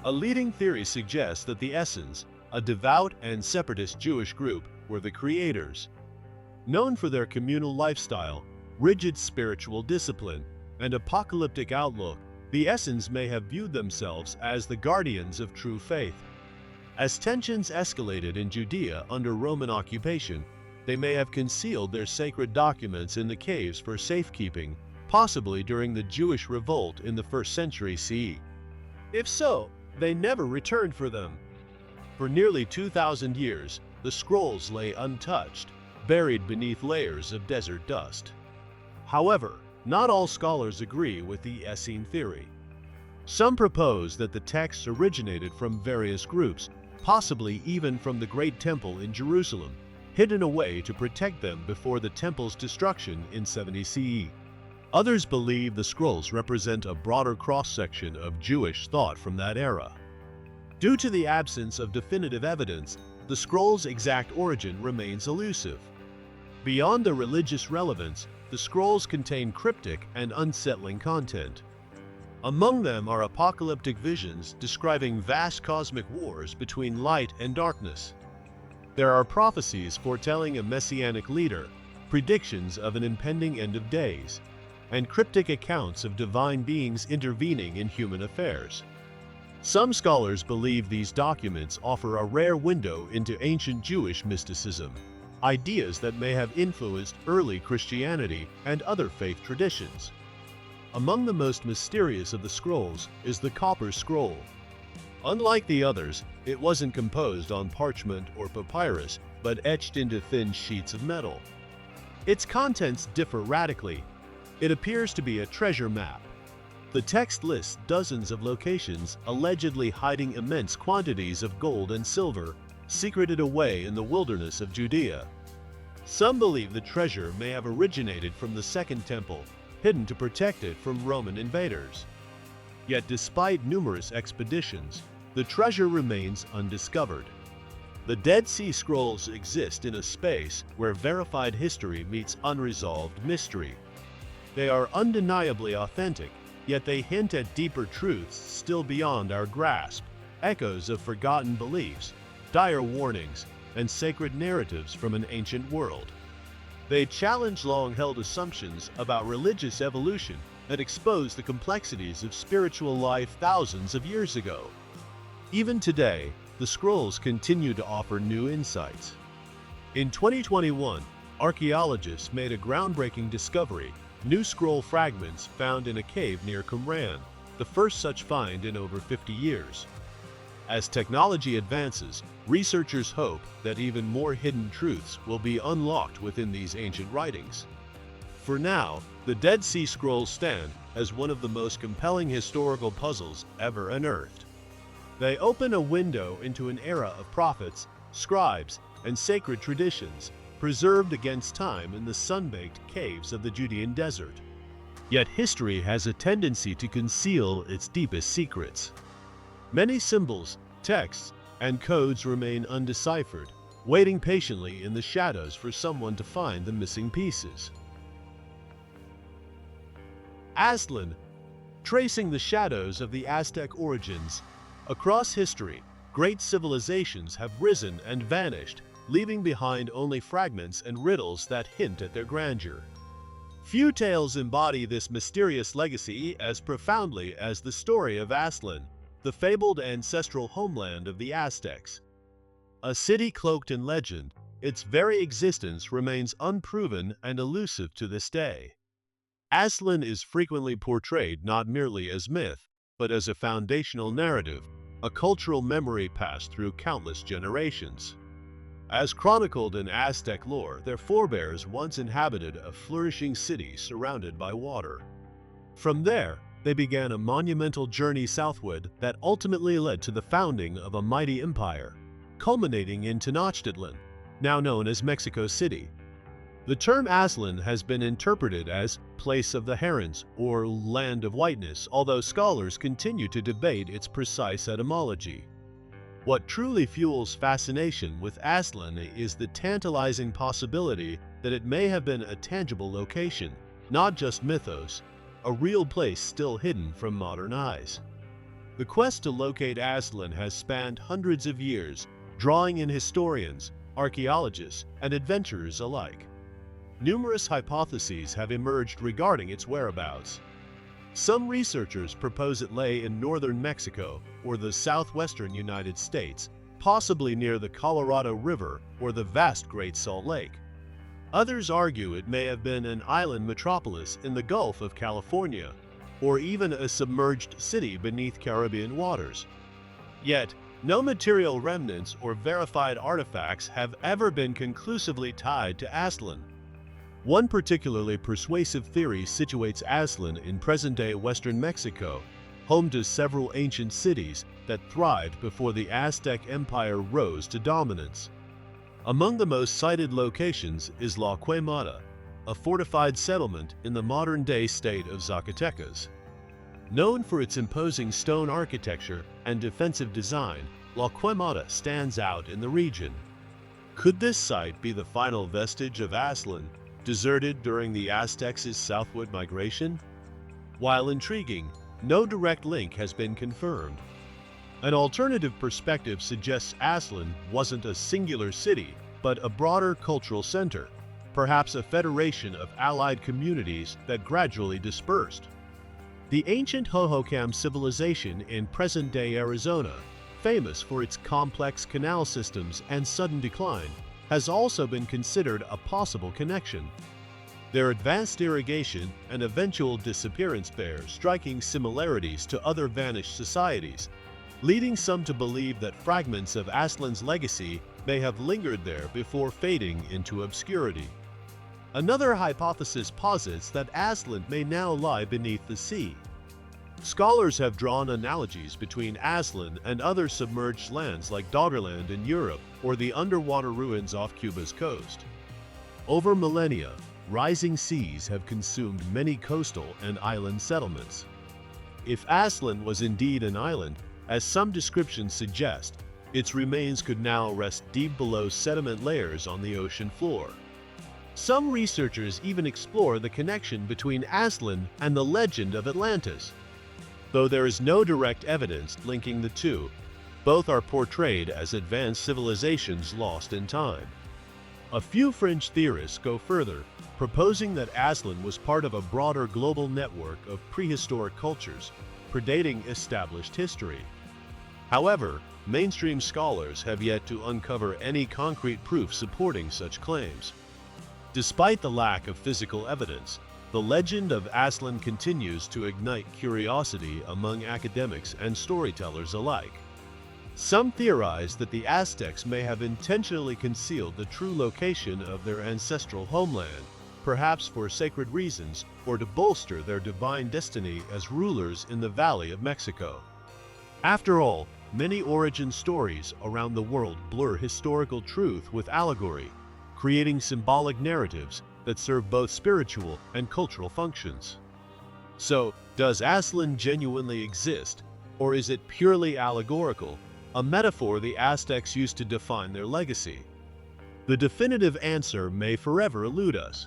A leading theory suggests that the Essenes, a devout and separatist Jewish group, were the creators. Known for their communal lifestyle, rigid spiritual discipline, and apocalyptic outlook, the Essenes may have viewed themselves as the guardians of true faith. As tensions escalated in Judea under Roman occupation, they may have concealed their sacred documents in the caves for safekeeping, possibly during the Jewish revolt in the 1st century CE. If so, they never returned for them. For nearly 2,000 years, the scrolls lay untouched, buried beneath layers of desert dust. However, not all scholars agree with the Essene theory. Some propose that the texts originated from various groups, possibly even from the Great Temple in Jerusalem, hidden away to protect them before the temple's destruction in 70 CE. Others believe the scrolls represent a broader cross-section of Jewish thought from that era. Due to the absence of definitive evidence, the scrolls' exact origin remains elusive. Beyond the religious relevance, the scrolls contain cryptic and unsettling content. Among them are apocalyptic visions describing vast cosmic wars between light and darkness. There are prophecies foretelling a messianic leader, predictions of an impending end of days, and cryptic accounts of divine beings intervening in human affairs. Some scholars believe these documents offer a rare window into ancient Jewish mysticism, ideas that may have influenced early Christianity and other faith traditions. Among the most mysterious of the scrolls is the Copper Scroll. Unlike the others, it wasn't composed on parchment or papyrus, but etched into thin sheets of metal. Its contents differ radically. It appears to be a treasure map. The text lists dozens of locations allegedly hiding immense quantities of gold and silver, secreted away in the wilderness of Judea. Some believe the treasure may have originated from the Second Temple, hidden to protect it from Roman invaders. Yet despite numerous expeditions, the treasure remains undiscovered. The Dead Sea Scrolls exist in a space where verified history meets unresolved mystery. They are undeniably authentic, yet they hint at deeper truths still beyond our grasp, echoes of forgotten beliefs, dire warnings, and sacred narratives from an ancient world. They challenge long-held assumptions about religious evolution and expose the complexities of spiritual life thousands of years ago. Even today, the scrolls continue to offer new insights. In 2021, archaeologists made a groundbreaking discovery: new scroll fragments found in a cave near Qumran, the first such find in over 50 years. As technology advances, researchers hope that even more hidden truths will be unlocked within these ancient writings. For now, the Dead Sea Scrolls stand as one of the most compelling historical puzzles ever unearthed. They open a window into an era of prophets, scribes, and sacred traditions, preserved against time in the sun-baked caves of the Judean desert. Yet history has a tendency to conceal its deepest secrets. Many symbols, texts, and codes remain undeciphered, waiting patiently in the shadows for someone to find the missing pieces. Aztlan, tracing the shadows of the Aztec origins. Across history, great civilizations have risen and vanished, leaving behind only fragments and riddles that hint at their grandeur. Few tales embody this mysterious legacy as profoundly as the story of Aztlan, the fabled ancestral homeland of the Aztecs. A city cloaked in legend, its very existence remains unproven and elusive to this day. Aztlan is frequently portrayed not merely as myth, but as a foundational narrative, a cultural memory passed through countless generations. As chronicled in Aztec lore, their forebears once inhabited a flourishing city surrounded by water. From there, they began a monumental journey southward that ultimately led to the founding of a mighty empire, culminating in Tenochtitlan, now known as Mexico City. The term Aslan has been interpreted as place of the herons or land of whiteness, although scholars continue to debate its precise etymology. What truly fuels fascination with Aslan is the tantalizing possibility that it may have been a tangible location, not just mythos, a real place still hidden from modern eyes. The quest to locate Aslan has spanned hundreds of years, drawing in historians, archaeologists, and adventurers alike. Numerous hypotheses have emerged regarding its whereabouts. Some researchers propose it lay in northern Mexico or the southwestern United States, possibly near the Colorado River or the vast Great Salt Lake. Others argue it may have been an island metropolis in the Gulf of California, or even a submerged city beneath Caribbean waters. Yet, no material remnants or verified artifacts have ever been conclusively tied to Aslan. One particularly persuasive theory situates Aslan in present-day western Mexico, home to several ancient cities that thrived before the Aztec Empire rose to dominance. Among the most cited locations is La Quemada, a fortified settlement in the modern-day state of Zacatecas. Known for its imposing stone architecture and defensive design, La Quemada stands out in the region. Could this site be the final vestige of Aslan, deserted during the Aztecs' southward migration? While intriguing, no direct link has been confirmed. An alternative perspective suggests Aslan wasn't a singular city, but a broader cultural center, perhaps a federation of allied communities that gradually dispersed. The ancient Hohokam civilization in present-day Arizona, famous for its complex canal systems and sudden decline, has also been considered a possible connection. Their advanced irrigation and eventual disappearance bear striking similarities to other vanished societies, leading some to believe that fragments of Aslan's legacy may have lingered there before fading into obscurity. Another hypothesis posits that Aslan may now lie beneath the sea. Scholars have drawn analogies between Aslan and other submerged lands like Doggerland in Europe or the underwater ruins off Cuba's coast. Over millennia, rising seas have consumed many coastal and island settlements. If Aslan was indeed an island, as some descriptions suggest, its remains could now rest deep below sediment layers on the ocean floor. Some researchers even explore the connection between Aslan and the legend of Atlantis. Though there is no direct evidence linking the two, both are portrayed as advanced civilizations lost in time. A few fringe theorists go further, proposing that Aslan was part of a broader global network of prehistoric cultures, predating established history. However, mainstream scholars have yet to uncover any concrete proof supporting such claims. Despite the lack of physical evidence, the legend of Aslan continues to ignite curiosity among academics and storytellers alike. Some theorize that the Aztecs may have intentionally concealed the true location of their ancestral homeland, perhaps for sacred reasons or to bolster their divine destiny as rulers in the Valley of Mexico. After all, many origin stories around the world blur historical truth with allegory, creating symbolic narratives that serve both spiritual and cultural functions. So, does Aslan genuinely exist, or is it purely allegorical, a metaphor the Aztecs used to define their legacy? The definitive answer may forever elude us.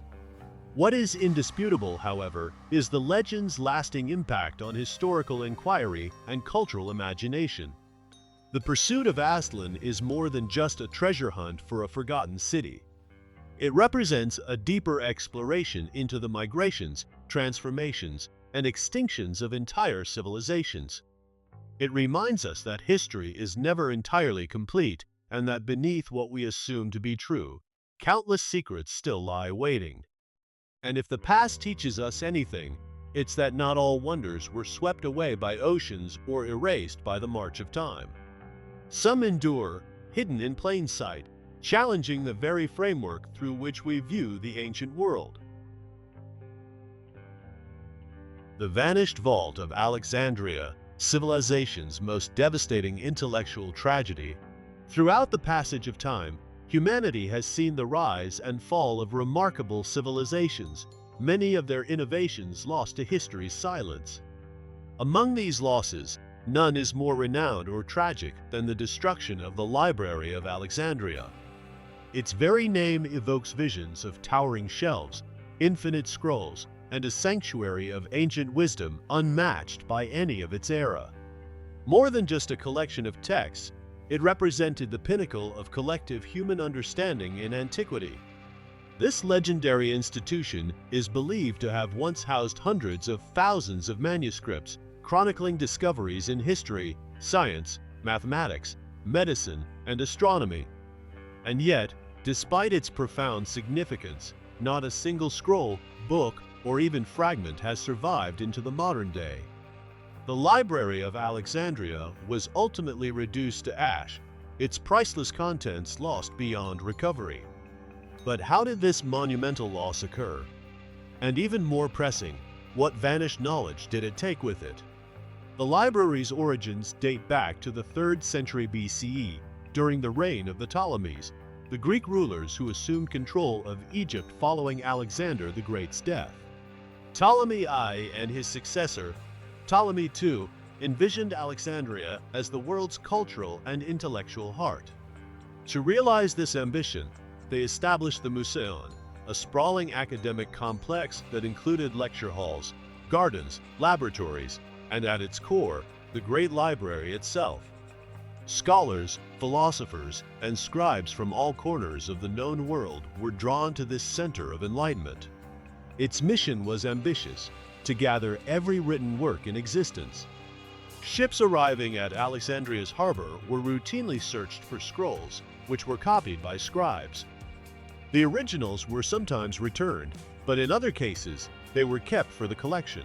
What is indisputable, however, is the legend's lasting impact on historical inquiry and cultural imagination. The pursuit of Aslan is more than just a treasure hunt for a forgotten city. It represents a deeper exploration into the migrations, transformations, and extinctions of entire civilizations. It reminds us that history is never entirely complete and that beneath what we assume to be true, countless secrets still lie waiting. And if the past teaches us anything, it's that not all wonders were swept away by oceans or erased by the march of time. Some endure, hidden in plain sight, challenging the very framework through which we view the ancient world. The Vanished Vault of Alexandria, civilization's most devastating intellectual tragedy. Throughout the passage of time, humanity has seen the rise and fall of remarkable civilizations, many of their innovations lost to history's silence. Among these losses, none is more renowned or tragic than the destruction of the Library of Alexandria. Its very name evokes visions of towering shelves, infinite scrolls, and a sanctuary of ancient wisdom unmatched by any of its era. More than just a collection of texts, it represented the pinnacle of collective human understanding in antiquity. This legendary institution is believed to have once housed hundreds of thousands of manuscripts chronicling discoveries in history, science, mathematics, medicine, and astronomy. And yet, despite its profound significance, not a single scroll, book, or even fragment has survived into the modern day. The Library of Alexandria was ultimately reduced to ash, its priceless contents lost beyond recovery. But how did this monumental loss occur? And even more pressing, what vanished knowledge did it take with it? The library's origins date back to the 3rd century BCE, during the reign of the Ptolemies, the Greek rulers who assumed control of Egypt following Alexander the Great's death. Ptolemy I and his successor, Ptolemy II, envisioned Alexandria as the world's cultural and intellectual heart. To realize this ambition, they established the Museion, a sprawling academic complex that included lecture halls, gardens, laboratories, and at its core, the great library itself. Scholars, philosophers, and scribes from all corners of the known world were drawn to this center of enlightenment. Its mission was ambitious, to gather every written work in existence. Ships arriving at Alexandria's harbor were routinely searched for scrolls, which were copied by scribes. The originals were sometimes returned, but in other cases, they were kept for the collection.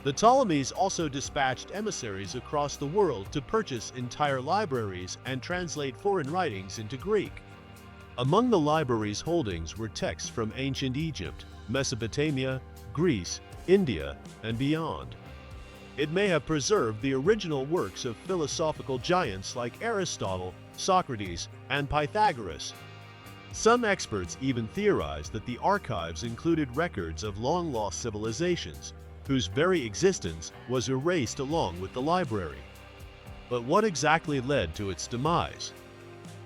The Ptolemies also dispatched emissaries across the world to purchase entire libraries and translate foreign writings into Greek. Among the library's holdings were texts from ancient Egypt, Mesopotamia, Greece, India, and beyond. It may have preserved the original works of philosophical giants like Aristotle, Socrates, and Pythagoras. Some experts even theorize that the archives included records of long-lost civilizations, whose very existence was erased along with the library. But what exactly led to its demise?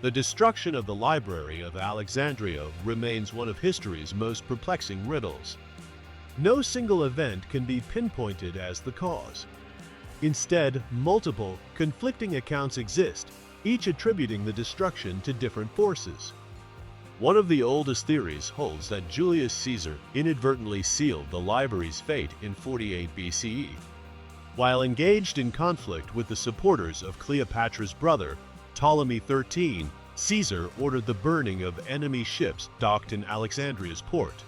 The destruction of the Library of Alexandria remains one of history's most perplexing riddles. No single event can be pinpointed as the cause. Instead, multiple, conflicting accounts exist, each attributing the destruction to different forces. One of the oldest theories holds that Julius Caesar inadvertently sealed the library's fate in 48 BCE. While engaged in conflict with the supporters of Cleopatra's brother, Ptolemy XIII, Caesar ordered the burning of enemy ships docked in Alexandria's port.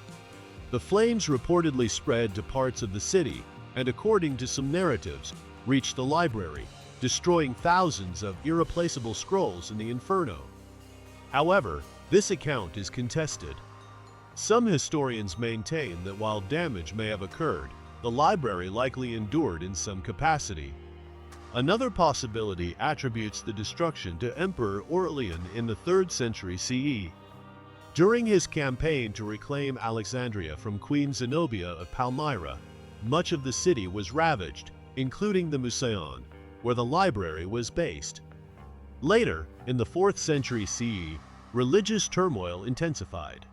The flames reportedly spread to parts of the city and, according to some narratives, reached the library, destroying thousands of irreplaceable scrolls in the inferno. However, this account is contested. Some historians maintain that while damage may have occurred, the library likely endured in some capacity. Another possibility attributes the destruction to Emperor Aurelian in the 3rd century CE. During his campaign to reclaim Alexandria from Queen Zenobia of Palmyra, much of the city was ravaged, including the Museion, where the library was based. Later, in the 4th century CE, religious turmoil intensified.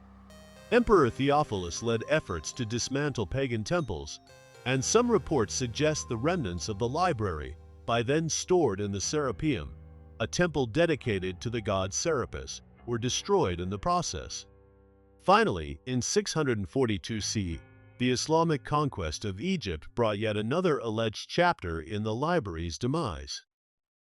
Emperor Theophilus led efforts to dismantle pagan temples, and some reports suggest the remnants of the library, by then stored in the Serapeum, a temple dedicated to the god Serapis, were destroyed in the process. Finally, in 642 CE, the Islamic conquest of Egypt brought yet another alleged chapter in the library's demise.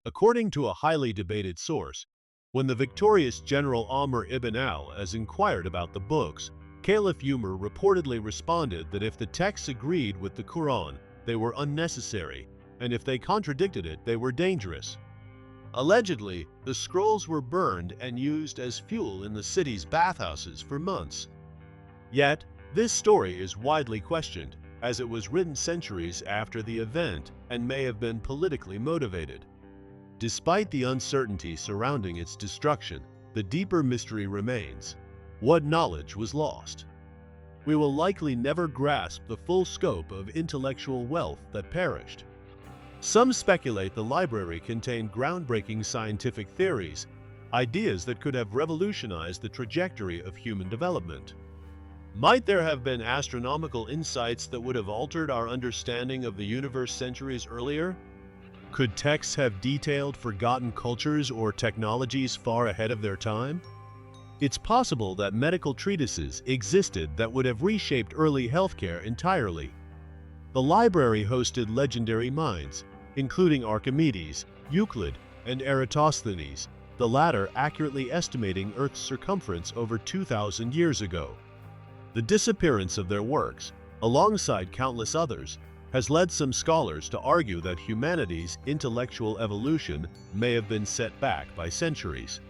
According to a highly debated source, when the victorious General Amr ibn al-As inquired about the books, Caliph Umar reportedly responded that if the texts agreed with the Quran, they were unnecessary, and if they contradicted it, they were dangerous. Allegedly, the scrolls were burned and used as fuel in the city's bathhouses for months. Yet, this story is widely questioned, as it was written centuries after the event and may have been politically motivated. Despite the uncertainty surrounding its destruction, the deeper mystery remains. What knowledge was lost? We will likely never grasp the full scope of intellectual wealth that perished. Some speculate the library contained groundbreaking scientific theories, ideas that could have revolutionized the trajectory of human development. Might there have been astronomical insights that would have altered our understanding of the universe centuries earlier? Could texts have detailed forgotten cultures or technologies far ahead of their time? It's possible that medical treatises existed that would have reshaped early healthcare entirely. The library hosted legendary minds, including Archimedes, Euclid, and Eratosthenes, the latter accurately estimating Earth's circumference over 2,000 years ago. The disappearance of their works, alongside countless others, has led some scholars to argue that humanity's intellectual evolution may have been set back by centuries.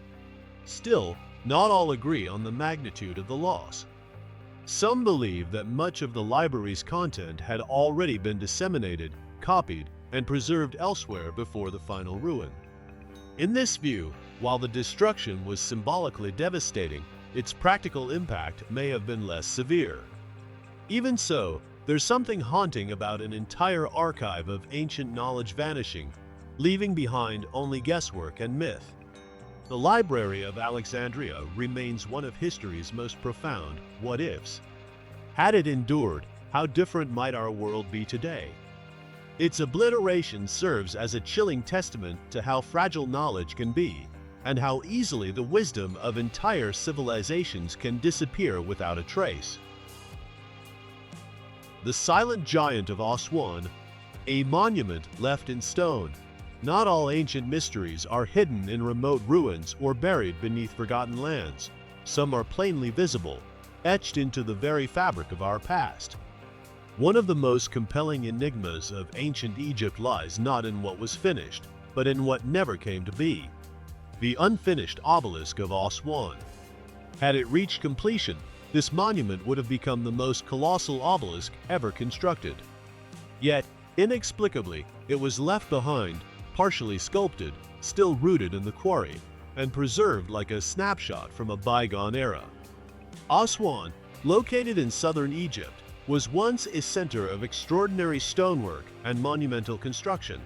Still, not all agree on the magnitude of the loss. Some believe that much of the library's content had already been disseminated, copied, and preserved elsewhere before the final ruin. In this view, while the destruction was symbolically devastating, its practical impact may have been less severe. Even so, there's something haunting about an entire archive of ancient knowledge vanishing, leaving behind only guesswork and myth. The Library of Alexandria remains one of history's most profound what-ifs. Had it endured, how different might our world be today? Its obliteration serves as a chilling testament to how fragile knowledge can be, and how easily the wisdom of entire civilizations can disappear without a trace. The Silent Giant of Aswan, a monument left in stone. Not all ancient mysteries are hidden in remote ruins or buried beneath forgotten lands. Some are plainly visible, etched into the very fabric of our past. One of the most compelling enigmas of ancient Egypt lies not in what was finished, but in what never came to be. The unfinished obelisk of Aswan. Had it reached completion, this monument would have become the most colossal obelisk ever constructed. Yet, inexplicably, it was left behind, partially sculpted, still rooted in the quarry, and preserved like a snapshot from a bygone era. Aswan, located in southern Egypt, was once a center of extraordinary stonework and monumental construction.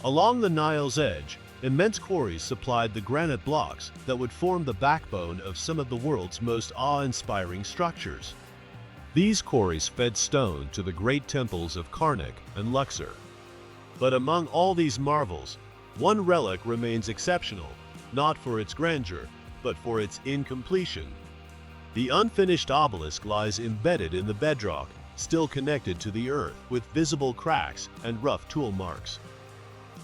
Along the Nile's edge, immense quarries supplied the granite blocks that would form the backbone of some of the world's most awe-inspiring structures. These quarries fed stone to the great temples of Karnak and Luxor. But among all these marvels, one relic remains exceptional, not for its grandeur, but for its incompletion. The unfinished obelisk lies embedded in the bedrock, still connected to the earth with visible cracks and rough tool marks.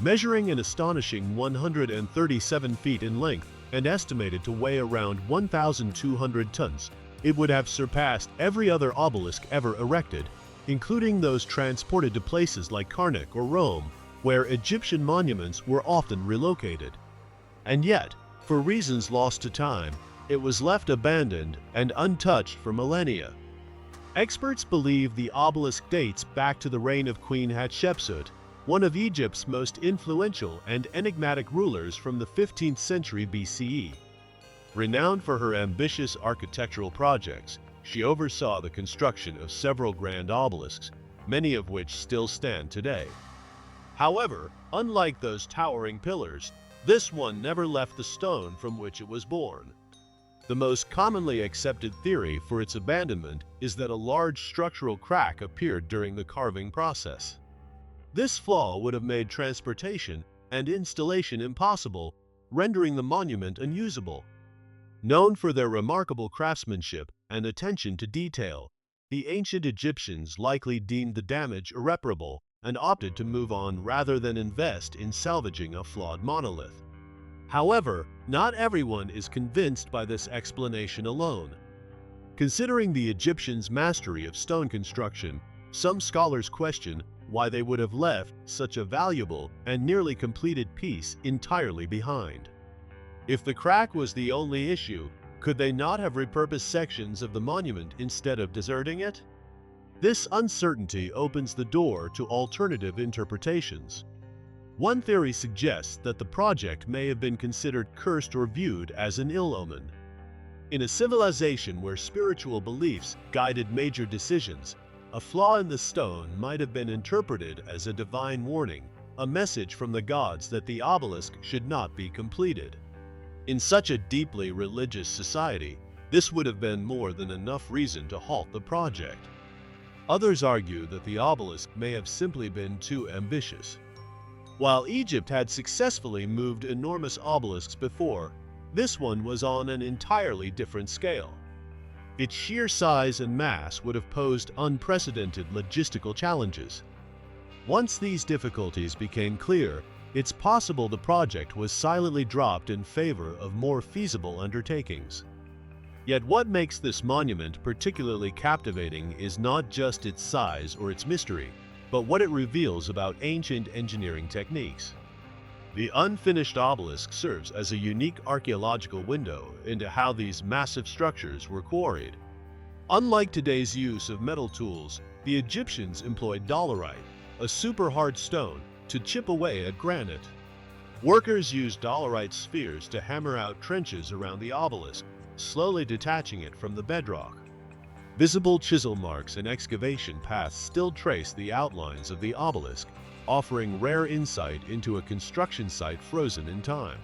Measuring an astonishing 137 feet in length and estimated to weigh around 1,200 tons, it would have surpassed every other obelisk ever erected, including those transported to places like Karnak or Rome, where Egyptian monuments were often relocated. And yet, for reasons lost to time, it was left abandoned and untouched for millennia. Experts believe the obelisk dates back to the reign of Queen Hatshepsut, one of Egypt's most influential and enigmatic rulers from the 15th century BCE. Renowned for her ambitious architectural projects, she oversaw the construction of several grand obelisks, many of which still stand today. However, unlike those towering pillars, this one never left the stone from which it was born. The most commonly accepted theory for its abandonment is that a large structural crack appeared during the carving process. This flaw would have made transportation and installation impossible, rendering the monument unusable. Known for their remarkable craftsmanship and attention to detail, the ancient Egyptians likely deemed the damage irreparable and opted to move on rather than invest in salvaging a flawed monolith. However, not everyone is convinced by this explanation alone. Considering the Egyptians' mastery of stone construction, some scholars question why they would have left such a valuable and nearly completed piece entirely behind. If the crack was the only issue, could they not have repurposed sections of the monument instead of deserting it? This uncertainty opens the door to alternative interpretations. One theory suggests that the project may have been considered cursed or viewed as an ill omen. In a civilization where spiritual beliefs guided major decisions, a flaw in the stone might have been interpreted as a divine warning, a message from the gods that the obelisk should not be completed. In such a deeply religious society, this would have been more than enough reason to halt the project. Others argue that the obelisk may have simply been too ambitious. While Egypt had successfully moved enormous obelisks before, this one was on an entirely different scale. Its sheer size and mass would have posed unprecedented logistical challenges. Once these difficulties became clear, it's possible the project was silently dropped in favor of more feasible undertakings. Yet what makes this monument particularly captivating is not just its size or its mystery, but what it reveals about ancient engineering techniques. The unfinished obelisk serves as a unique archaeological window into how these massive structures were quarried. Unlike today's use of metal tools, the Egyptians employed dolerite, a super hard stone, to chip away at granite. Workers used dolerite spheres to hammer out trenches around the obelisk, slowly detaching it from the bedrock. Visible chisel marks and excavation paths still trace the outlines of the obelisk, offering rare insight into a construction site frozen in time.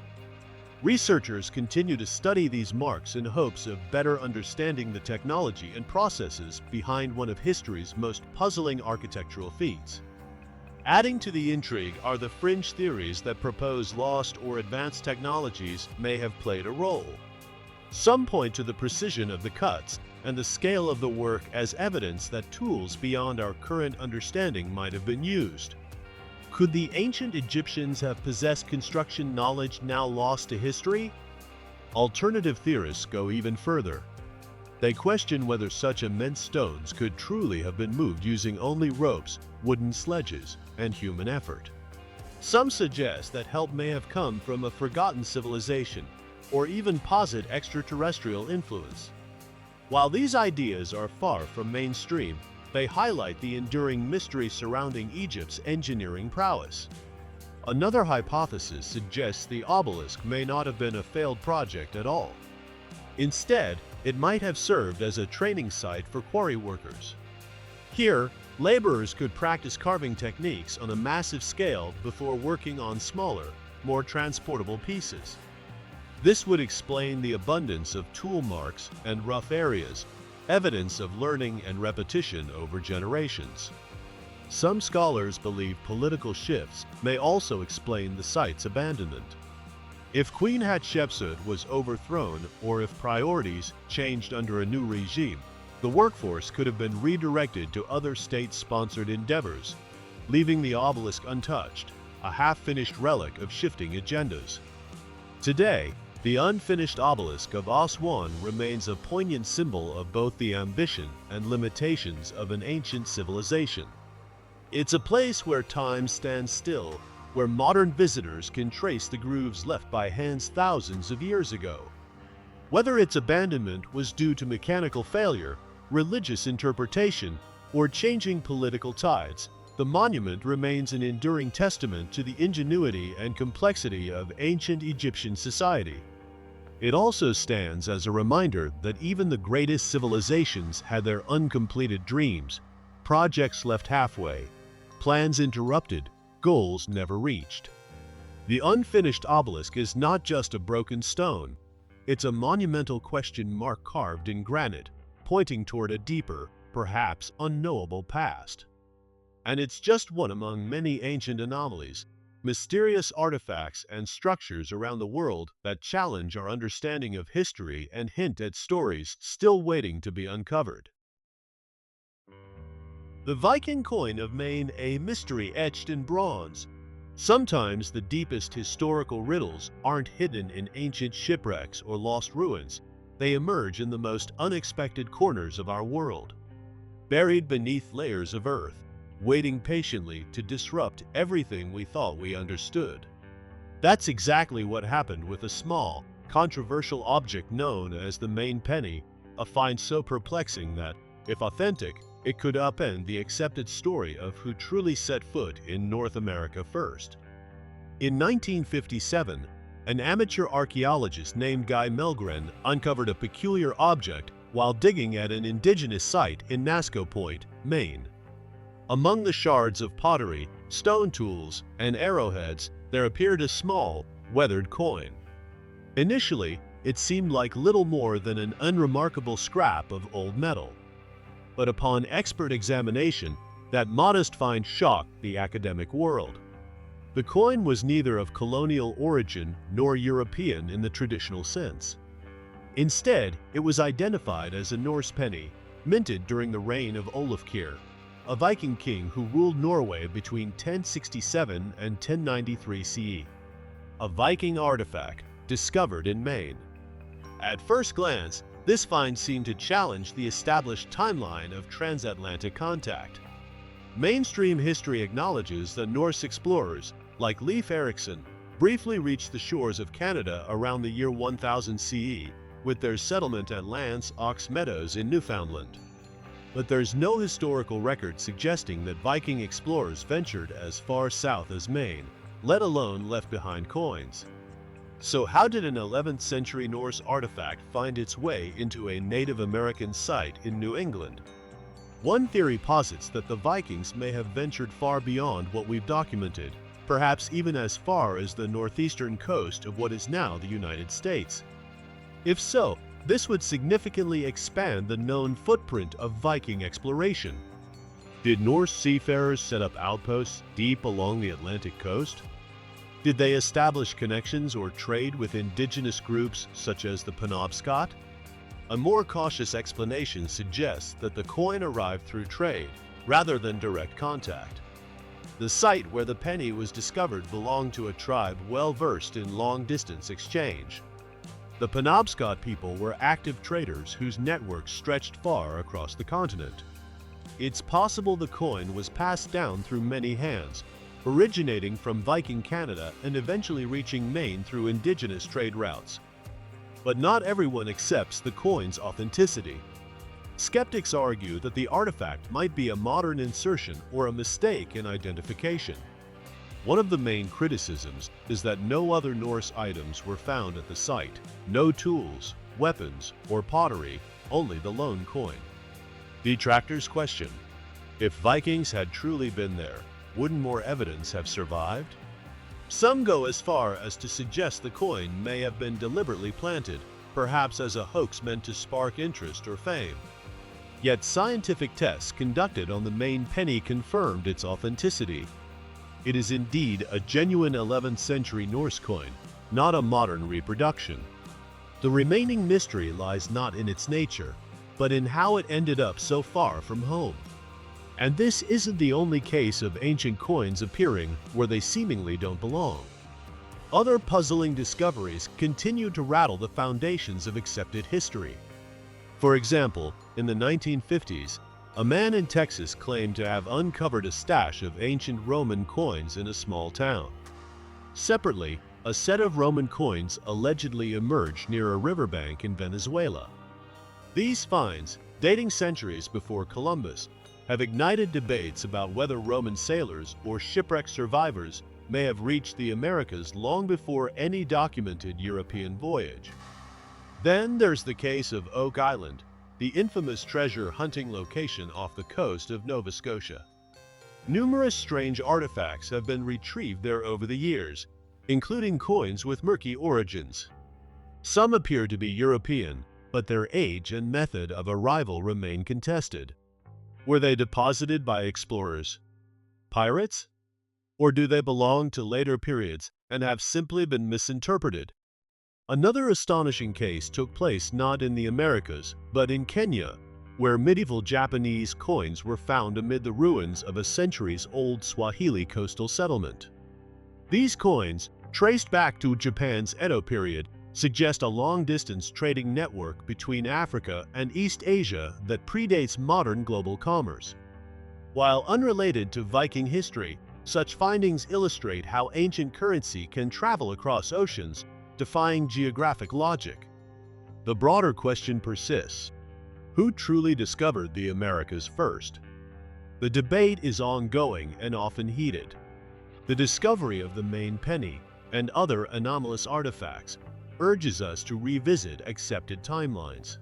Researchers continue to study these marks in hopes of better understanding the technology and processes behind one of history's most puzzling architectural feats. Adding to the intrigue are the fringe theories that propose lost or advanced technologies may have played a role. Some point to the precision of the cuts and the scale of the work as evidence that tools beyond our current understanding might have been used. Could the ancient Egyptians have possessed construction knowledge now lost to history? Alternative theorists go even further. They question whether such immense stones could truly have been moved using only ropes, wooden sledges, and human effort. Some suggest that help may have come from a forgotten civilization, or even posit extraterrestrial influence. While these ideas are far from mainstream, they highlight the enduring mystery surrounding Egypt's engineering prowess. Another hypothesis suggests the obelisk may not have been a failed project at all. Instead, it might have served as a training site for quarry workers. Here, laborers could practice carving techniques on a massive scale before working on smaller, more transportable pieces. This would explain the abundance of tool marks and rough areas, evidence of learning and repetition over generations. Some scholars believe political shifts may also explain the site's abandonment. If Queen Hatshepsut was overthrown or if priorities changed under a new regime, the workforce could have been redirected to other state-sponsored endeavors, leaving the obelisk untouched, a half-finished relic of shifting agendas. Today, the unfinished obelisk of Aswan remains a poignant symbol of both the ambition and limitations of an ancient civilization. It's a place where time stands still, where modern visitors can trace the grooves left by hands thousands of years ago. Whether its abandonment was due to mechanical failure, religious interpretation, or changing political tides, the monument remains an enduring testament to the ingenuity and complexity of ancient Egyptian society. It also stands as a reminder that even the greatest civilizations had their uncompleted dreams, projects left halfway, plans interrupted, goals never reached. The unfinished obelisk is not just a broken stone. It's a monumental question mark carved in granite, pointing toward a deeper, perhaps unknowable past. And it's just one among many ancient anomalies, mysterious artifacts and structures around the world that challenge our understanding of history and hint at stories still waiting to be uncovered. The Viking coin of Maine, a mystery etched in bronze. Sometimes the deepest historical riddles aren't hidden in ancient shipwrecks or lost ruins. They emerge in the most unexpected corners of our world, buried beneath layers of earth, waiting patiently to disrupt everything we thought we understood. That's exactly what happened with a small, controversial object known as the Maine penny, a find so perplexing that, if authentic, it could upend the accepted story of who truly set foot in North America first. In 1957, an amateur archaeologist named Guy Melgren uncovered a peculiar object while digging at an indigenous site in Nasco Point, Maine. Among the shards of pottery, stone tools, and arrowheads, there appeared a small, weathered coin. Initially, it seemed like little more than an unremarkable scrap of old metal. But upon expert examination, that modest find shocked the academic world. The coin was neither of colonial origin nor European in the traditional sense. Instead, it was identified as a Norse penny, minted during the reign of Olafkir, a Viking king who ruled Norway between 1067 and 1093 CE. A Viking artifact discovered in Maine. At first glance, this find seemed to challenge the established timeline of transatlantic contact. Mainstream history acknowledges that Norse explorers, like Leif Erikson, briefly reached the shores of Canada around the year 1000 CE with their settlement at Lance Ox Meadows in Newfoundland. But there's no historical record suggesting that Viking explorers ventured as far south as Maine, let alone left behind coins. So how did an 11th century Norse artifact find its way into a Native American site in New England? One theory posits that the Vikings may have ventured far beyond what we've documented, perhaps even as far as the northeastern coast of what is now the United States. If so, this would significantly expand the known footprint of Viking exploration. Did Norse seafarers set up outposts deep along the Atlantic coast? Did they establish connections or trade with indigenous groups such as the Penobscot? A more cautious explanation suggests that the coin arrived through trade rather than direct contact. The site where the penny was discovered belonged to a tribe well versed in long-distance exchange. The Penobscot people were active traders whose networks stretched far across the continent. It's possible the coin was passed down through many hands, originating from Viking Canada and eventually reaching Maine through indigenous trade routes. But not everyone accepts the coin's authenticity. Skeptics argue that the artifact might be a modern insertion or a mistake in identification. One of the main criticisms is that no other Norse items were found at the site. No tools, weapons, or pottery, only the lone coin. Detractors question, if Vikings had truly been there, wouldn't more evidence have survived? Some go as far as to suggest the coin may have been deliberately planted, perhaps as a hoax meant to spark interest or fame. Yet scientific tests conducted on the Maine penny confirmed its authenticity. It is indeed a genuine 11th century Norse coin, not a modern reproduction. The remaining mystery lies not in its nature, but in how it ended up so far from home. And this isn't the only case of ancient coins appearing where they seemingly don't belong. Other puzzling discoveries continue to rattle the foundations of accepted history. For example, in the 1950s, a man in Texas claimed to have uncovered a stash of ancient Roman coins in a small town. Separately, a set of Roman coins allegedly emerged near a riverbank in Venezuela. These finds, dating centuries before Columbus, have ignited debates about whether Roman sailors or shipwreck survivors may have reached the Americas long before any documented European voyage. Then there's the case of Oak Island, the infamous treasure hunting location off the coast of Nova Scotia. Numerous strange artifacts have been retrieved there over the years, including coins with murky origins. Some appear to be European, but their age and method of arrival remain contested. Were they deposited by explorers? Pirates? Or do they belong to later periods and have simply been misinterpreted? Another astonishing case took place not in the Americas, but in Kenya, where medieval Japanese coins were found amid the ruins of a centuries-old Swahili coastal settlement. These coins, traced back to Japan's Edo period, suggest a long-distance trading network between Africa and East Asia that predates modern global commerce. While unrelated to Viking history, such findings illustrate how ancient currency can travel across oceans, defying geographic logic. The broader question persists: who truly discovered the Americas first? The debate is ongoing and often heated. The discovery of the main penny and other anomalous artifacts urges us to revisit accepted timelines.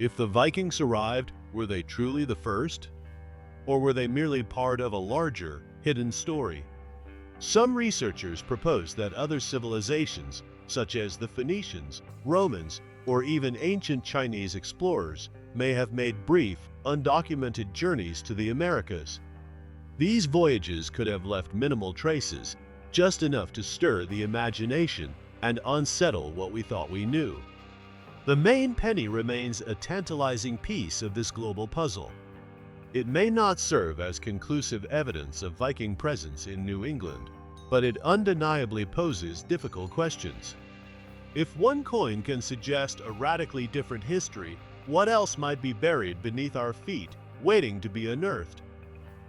If the Vikings arrived, were they truly the first? Or were they merely part of a larger, hidden story? Some researchers propose that other civilizations, such as the Phoenicians, Romans, or even ancient Chinese explorers, may have made brief, undocumented journeys to the Americas. These voyages could have left minimal traces, just enough to stir the imagination and unsettle what we thought we knew. The main penny remains a tantalizing piece of this global puzzle. It may not serve as conclusive evidence of Viking presence in New England, but it undeniably poses difficult questions. If one coin can suggest a radically different history, what else might be buried beneath our feet, waiting to be unearthed?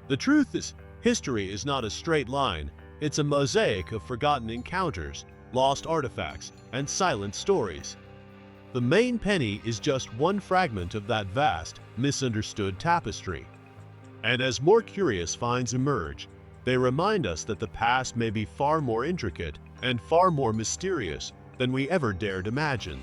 The truth is, history is not a straight line. It's a mosaic of forgotten encounters, lost artifacts, and silent stories. The main penny is just one fragment of that vast, misunderstood tapestry. And as more curious finds emerge, they remind us that the past may be far more intricate and far more mysterious than we ever dared imagine.